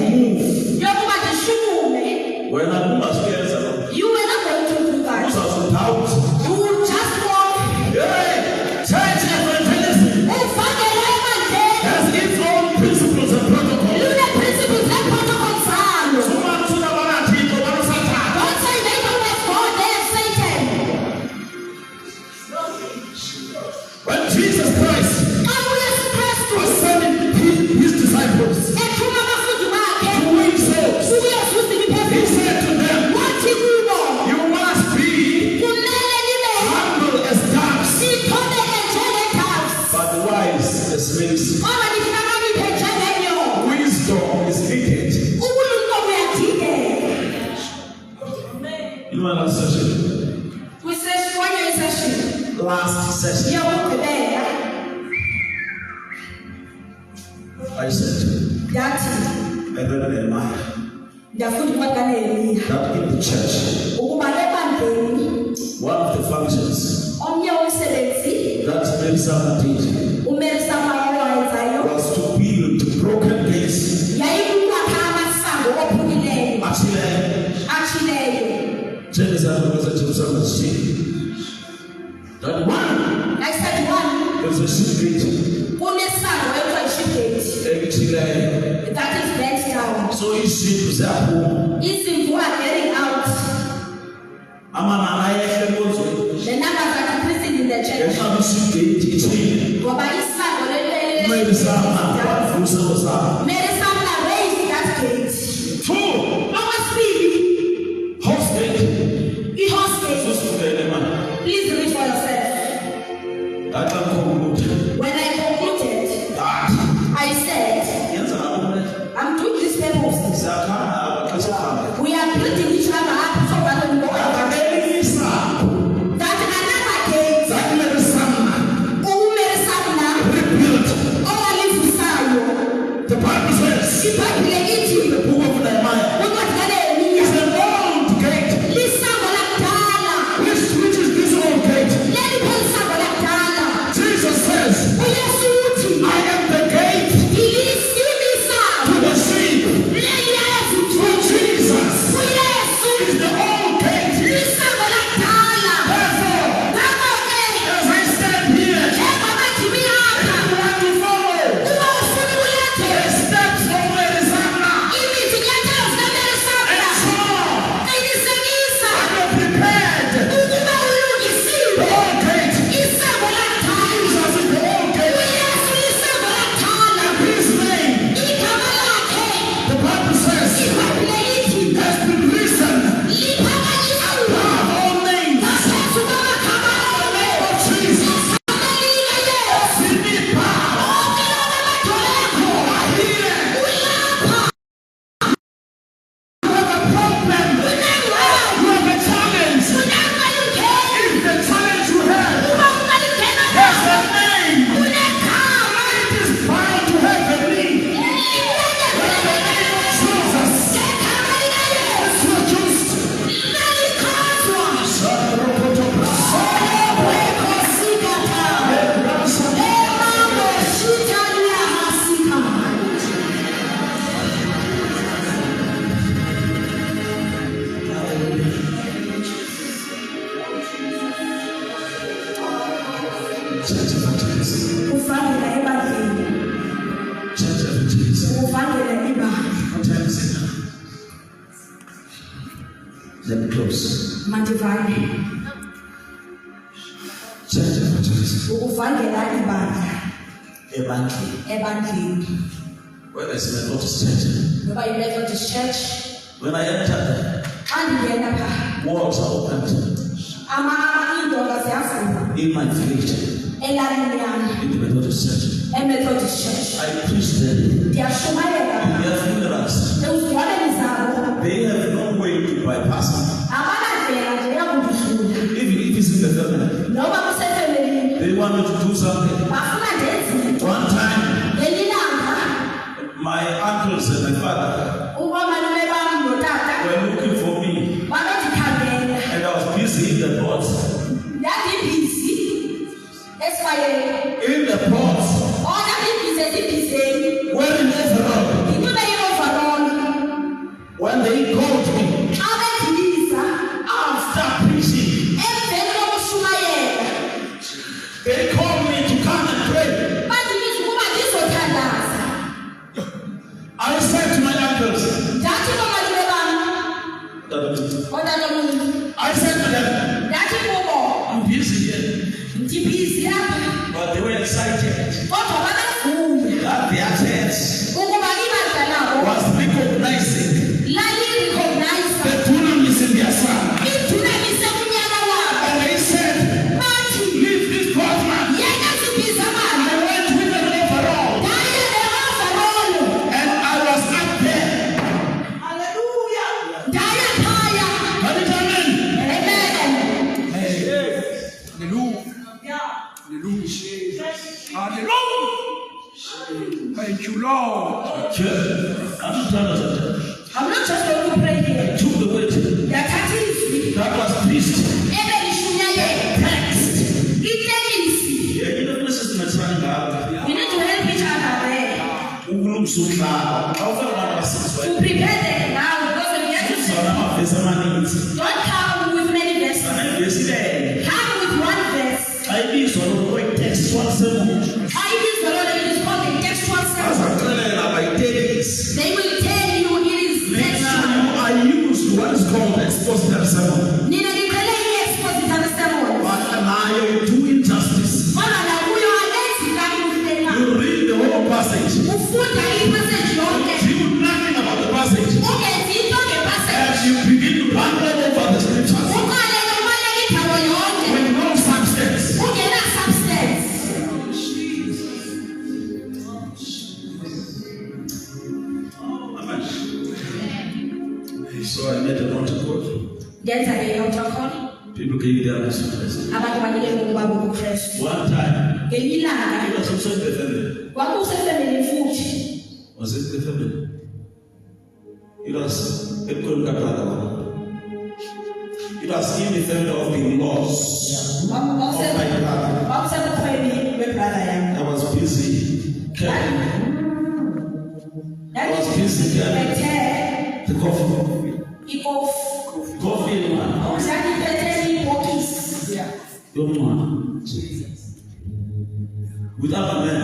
yokuba ndishukume. when I must be answered. You were not going to do that. You would just walk. Church evangelism Uvangelo evangelini has its own principles and protocols. lune-principles ne-protocol zalo. Sumathula banathixo banosathana. Don't say they don't have God, they have Satan. When Jesus Christ Xa uYesu Kristu was sending his disciples ethuma abafundi bakhe to win souls, ukuyozuza he imiphefumulo, said to them, wathi kubo, you must be kumele nibe humble as doves, sithobeke njengegcawu, but wise as snakes. kodwa nihlakaniphe njengenyoka. Wisdom is needed. Ubulumko buyadingeka. You know, last session, Kwenye isession last yokugqibela I said, ndathi I read Nehemiah, ndafunda incwadi kaNehemiya that in the church, ukuba ebandleni one of the functions omnye womsebenzi that Melisama did uMelisama owayenzayo was to build broken gates. yayikukwakha amasango ophukileyo Actually, atshileyo. Jerusalem was a Jerusalem city. That one, I said one, there was a secret. kunesango ekuthiwa yishibhethi Actually, that is bent down. so izindlu ziyaphuma. Izimvu are getting out. Amanani ayehle ekonzweni. The numbers are decreasing in the church. Ngenxa isigate ithile. Ngoba isango Melisama wavusa ngosana. Melisama raised that gate. 2, Okwesibili, house gate. i-horse gate. Susukele man. Please read for yourself. That I'm concluded. When I concluded, That. I said, Yenza ngakho. I'm doing this purpose. Siyakhanga abaxesha. We are building each other up so that we go over. Akelisa. That another gate, That Melisama uMelisama rebuilt. owalivusayo. The Bible says, IBhayibhile ithi, the book of Nehemiah incwadi kaNehemiya, is an old gate. lisango lakudala. Which is this old gate? Leli phelisango lakudala. Jesus says, uYesu uthi, I am the gate ngiyisimisango. to the sheep. Leyesu So Jesus uYesu is the old gate. lisango lakudala. Therefore, Ngakho-ke, as I stand here, njengoba ndimi apha, you want to follow uba ufuna the ukulandela steps of Melisama izinyathelo zikaMelisama, and Saul. qinisekisa You're prepared. ukuba ulungisiwe. The old gate. Isango lakudala. Jesus is the old gate. uYesu lisango lakudala. His name, Igama lakhe, the Bible says, iBhayibhile ithi, has been risen liphakanyisiwe above all names. ngaphezu kwamagama onke. Oh, Jesus. Amalika Yesu, Philippa, onke lawo amadolobha, you are here. ulapha. You have a problem. You have a challenge. If the challenge you have has a name, it is bound to have a name. Jesus. It's not just church evangelism. Uvangela ebandleni, Church evangelism. uvangela ibandla. What time is it now? Let me close. Mandivale, Church evangelism. ukuvangela ibandla ebandleni. Whether it's Methodist church. Noba yi-Methodist Church, When I entered, xa ndingena phaa, walls are opened iindonga ziyavulwa in my village elalini yam, in the Methodist church. eMethodist Church. I preached there. Ndiyashumayela phaa. Their funerals, Ezidwaleni zabo, they have no way to bypass me. abanandlela nje yakundidlula. Even if it's in the family, Noba kusefemelini, they want me to do something. bafuna ndenze. One time, Ngelinye ilanga, my uncles and my father umalume bam notata were looking for me, babendikhangela. and I was busy in the port. Ndandibhizi esifayeni. In the port, Ndandibhizi ezibhizeni. Thank you, Lord. I'm not just going to pray here. Took the weight. That was priest. Text. Yeah, you know, this is my son. We need to help each other there. To prepare them now because we get to don't come with many verses. Come with one verse. I need to text one sermon. It is called a textual sermon. They will tell you it is textual. I used what is called expositor sermon. But now you do injustice. You read the whole passage. You do nothing about the passage. As you begin to ramble over the scriptures. With no substance. So I made a note of God. People gave their answer to this. One time, it was also the family. Was it the family? It was a good brother. It was in the family of the loss of my brother. I was busy carrying. The coffee in one. Young man. Without a man.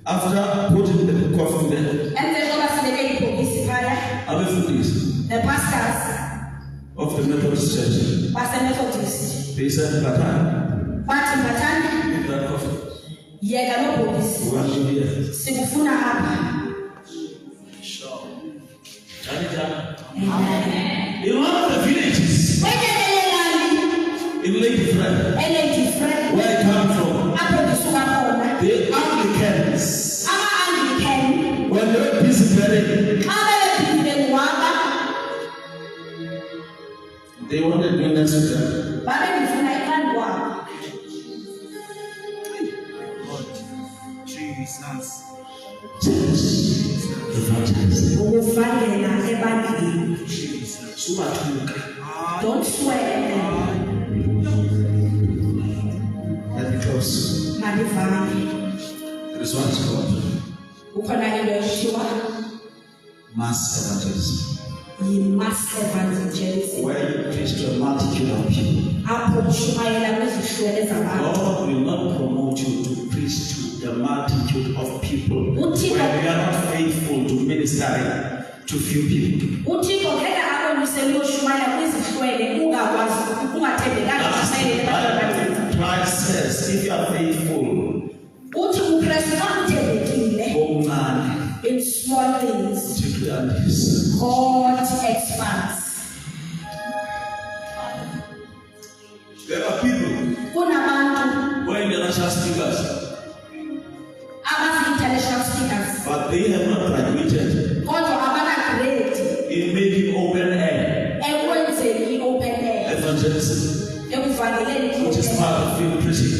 After putting the coffee there, The pastors of the Methodist Church, they said, Batan, give that coffee. We want you here. In one of the villages, in Lady Friend, where I come from, the Anglicans, when they were busy praying, they wanted to dance with them. Jesus. Don't swear at them. Let me close. There is one called mass evangelism. Where you preach to a multitude of people. God will not promote you to preach to the multitude of people when you are not faithful to ministering to few people. Christ says, if you are faithful, in small things, God expands. There are people who are international speakers, but they have not graduated in making open air evangelism, which is part of field preaching.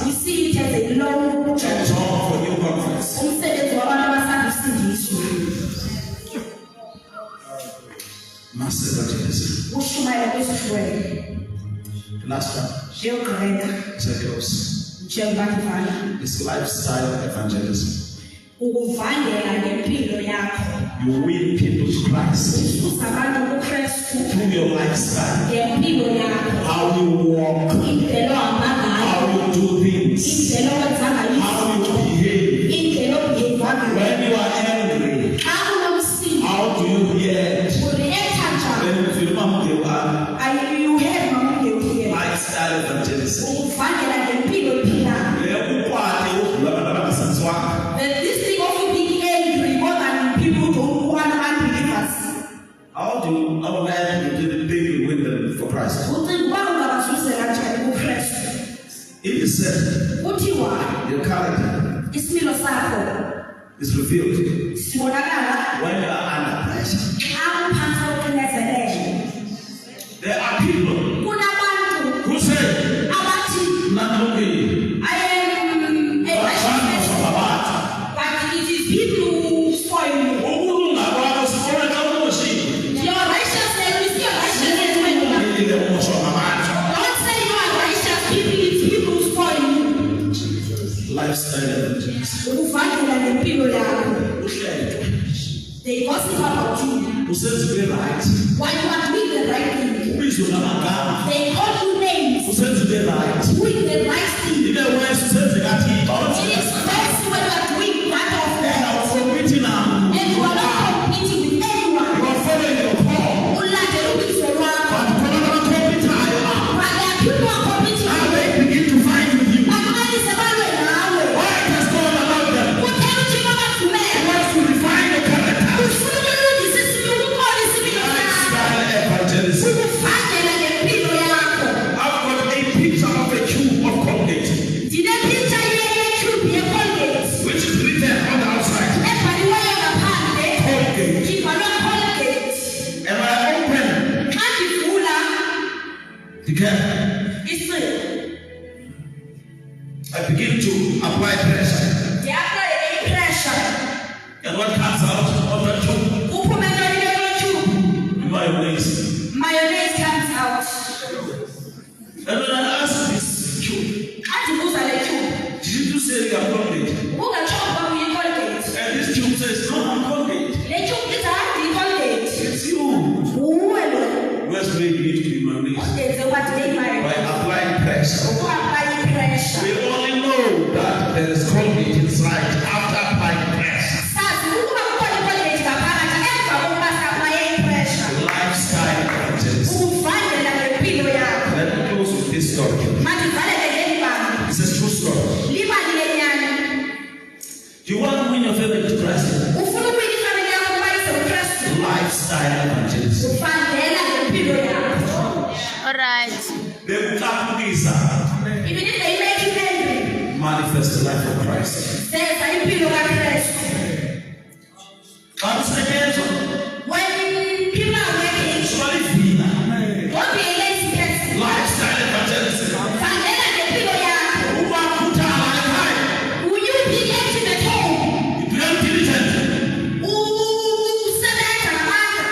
We see it as a long church hall for new conference. Mass evangelism. Last one. It's lifestyle evangelism. You win people to Christ through your lifestyle, how you walk, how you do things, how you behave. When you are angry, how do you react? When you feel lifestyle evangelism. This thing of you being angry more than people who want unbelievers. How do you win them for Christ? It is said your character is revealed when you are under pressure. There are people lifestyle evangelist. ukuvangela ngempilo yakho. Uhlelo. They gossip about you. Usenze the right. Why you are doing the right thing. Ubizwe namagama. They call you names. Usenze the right. Doing the right thing. Ibe wese usenze kathi It idonse. is best when you are doing that of And God. awukompithi nawo. And you are not competing with anyone. You are following your call. Ulandela ubizo lwakho. But khona abakompithayo apha. But there are people who are competing Now with they you. begin to fight with you. Bakubalise balwe nawe. What has gone about them? Kuthela uthixo He bakuvumela. wants to refine your character. Ufuna ukulungisa isibilo, ukukhona isibilo sakho. Lifestyle evangelism. Ukuvangela ngempilo yakho. I've got a picture of a tube of Colgate, Ndinepicture ye-tube ye-Colgate. which is written on the outside. Ebhaliweyo ngaphandle. Colgate. Ibhalwe Colgate. And when I open Xa ndivula the can, isib, I begin to apply pressure. ndiyaplaya i-pressure. And what comes out of the tube? Kuphume ntoni ke kule tube? Mayonnaise. Mayonnaise comes out. And when I ask this tube, Xa ndibuza le tube, did you say you are Colgate? ungatsho uba uyi-Colgate. And this tube says, no, I'm Colgate. Le tube ithi hayi yi-Colgate. It's you. Nguwe lo. Where's where you need to be mayonnaise? Undenze kwathi le By imayonnaise. applying pressure. Ukuaplaya i-pressure. We only know that there is Colgate inside after applying pressure. Sazi ukuba kukhona i-Colgate ngaphakathi emva kokuba siaplaye i-pressure. Lifestyle evangelism. Ukuvangela ngempilo yakho. Let me close with this story. Mandivalele ngeli banga. It's a true story. Libali lenyani. Do you want to win your family to Christ? Ufuna ukuyila ifamily yakho ukuba ise uKristu. Lifestyle evangelism. Uvangela ngempilo yakho. All right. Bekucaphukisa. Even if they make you angry, Manifest the life of Christ. senza impilo kaKristu. Xa usebenza, When people are working, usalivina. don't be a lazy person. Lifestyle evangelism. Vangela ngempilo yakho. Uba khuthala ekhaya. Will you be active at home? Be diligent. Usebenza ngamandla.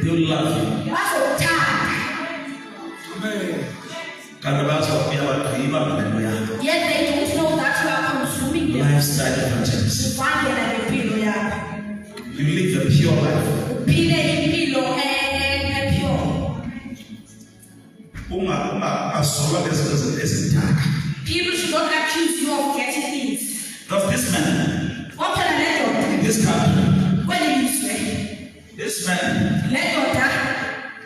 They will love you. Bazokuthanda. Kanti bathi uyabagqiba ngempilo yakho. Yet they don't know that you are consuming them. Lifestyle evangelism. Uvangela ngempilo yakho. You live a pure life. Uphile impilo e-pure. Ungasolwa ngezinto ezimdaka. People should not accuse you of getting things. Because this man, Ophela lendoda in this country, kweli lizwe. this man, Lendoda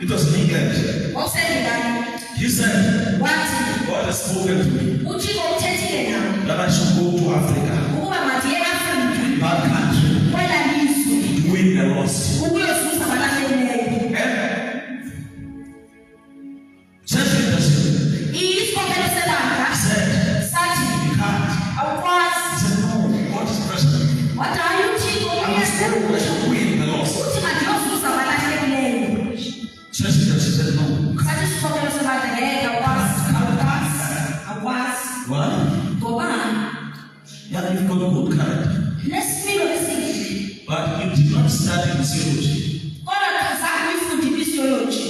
it was in England. oselingani He said, wathi God has spoken to me uThixo uthethile nawe that I should go to Africa, ukuba mandiye eAfrika that country, kwela lizwe to win the lost. ukuyozuza abalahlekileyo. And church leadership Isikhokelo sebandla said, sathi you can't. awukwazi. He said, no, God is present. Wadayi uThixo I must go, I should win the lost. uthi mandiyozuza abalahlekileyo. Church leadership said, no. Sathi isikhokelo sebandla ngeke awukwazi. Why? Ngobani? Yeah, you've got good character. Lesimilo esihle. But you did not study theology. Kodwa kazange uyifunde i-physiology.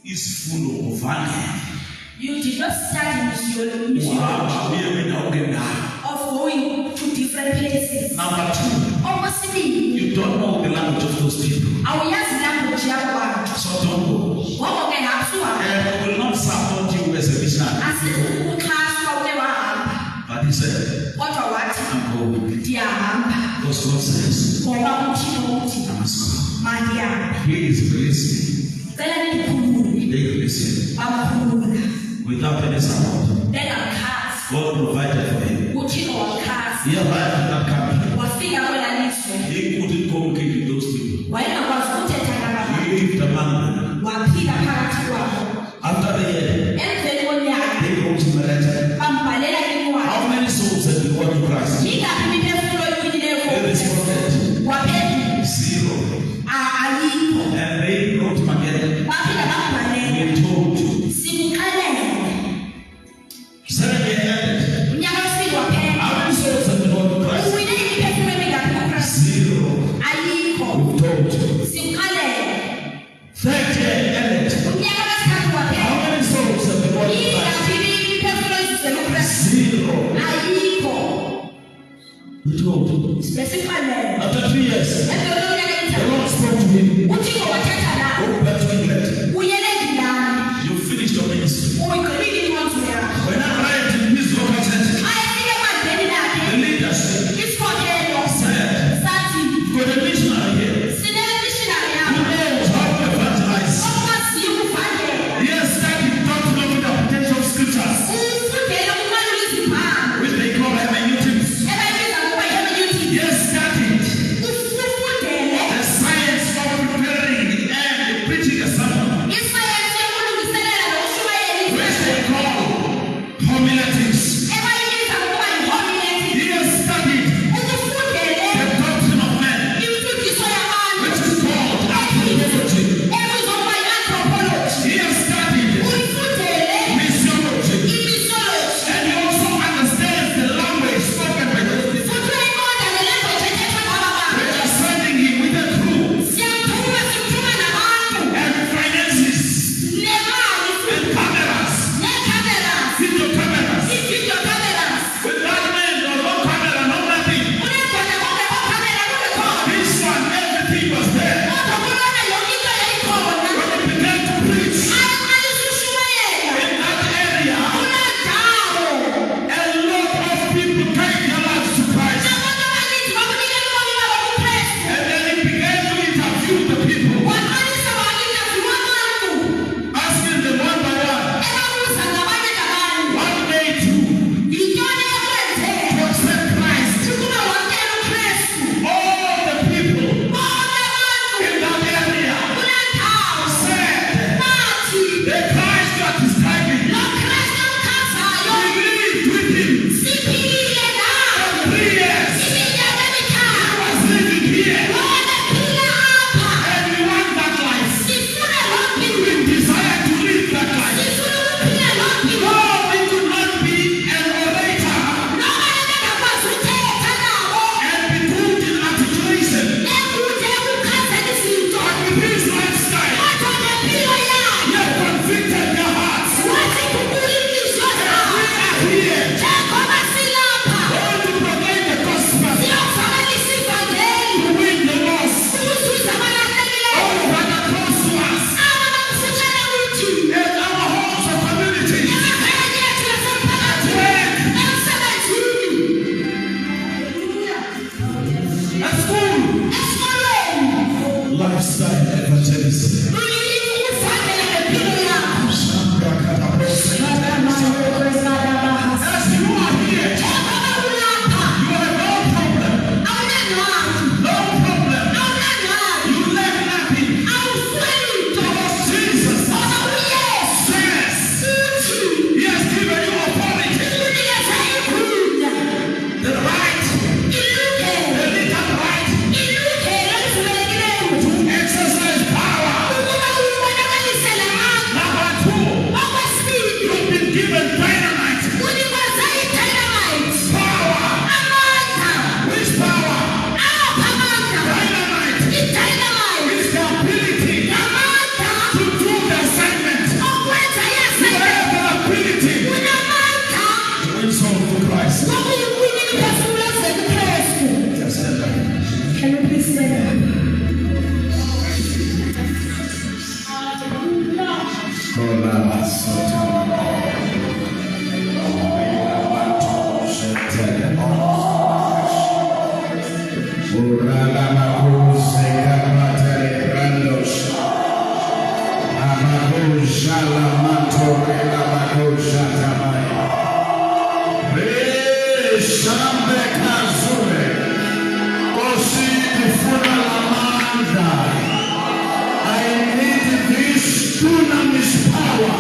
Isifundo kuvangela. You did not study physiology Uhamba uye kwindawo ngendawo. of going to different places. Number two, Okwesibili, you don't know the language of those people. awuyazi language yabo bantu. So don't go. Ngoko ke ngapsuka And we will not support you as a missionary. asikuxhaswa uke wahamba. But he said, Kodwa wathi I'm going. ndiyahamba Because God says, ngoba uThixo uthi I must go. mandihamba. Please listen. Cela nindikhulule. They listen. Bamkhulula. Without any support. Bengamkhazi. God provided for him. uThixo wamkhazi. He arrived in that country. Wafika kwela lizwe. He couldn't communicate with those people. Wayengakwazi ukuthetha nabantu. He lived among them. Waphila phakathi kwabo. After the year, Emveni konyaka they wrote him a letter. bambhalela incwadi. How many souls have you got to Christ? Ingaphi imiphefumulo oyinileyo They kuwe? responded, Waphendula, zero. alikho. And they wrote him again. Baphinda bambhalela, We told you. sikuxelele. 7 years ended. Unyaka wesibili waphela. How many souls have you got to Christ? Uwine imiphefumulo emingaphi kuKristu? Zero. Alikho. We told you. He told. Specifically. After 3 years, the Lord spoke to him. Go back to England. You finished your ministry. When I arrived in his local church, the leader said, for the missionary here, who knows how to evangelize? He has studied doctrine of interpretation of scriptures, which they call hermeneutics. He has studied the science of preparing and preaching a sermon, which they call homiletics. He has studied the doctrine of men, which is called anthropology. He has studied missiology, and he also understands the language spoken by those people. They are sending him with a crew and finances and cameras, video cameras. With that man, no camera, no nothing. This one, everything was there. When he began to preach in that area, a lot of people gave their lives to Christ. And then he began to interview the people, asking them one by one, what made you to accept Christ? All the people in that area said, the Christ you are describing, we lived with him for 3 years. He was living here, and we want that life. We desire to live that life. No, we could not be an orator and be good in articulation, but with his lifestyle, he had convicted their hearts. We are here all to proclaim the gospel, to win the lost, all who are opposed to us, in our homes and communities, at school. Lifestyle evangelism. As you are here, you have no problem. No problem. You lack nothing. Because Jesus says he has given you authority, the right, the legal right to exercise power. Number 2, you've been given dynamite. Power. Which power? Dynamite. It's the ability to do the assignment. You have the ability to win souls for Christ. Just stand up. Can you please stand up? I need this dunamis power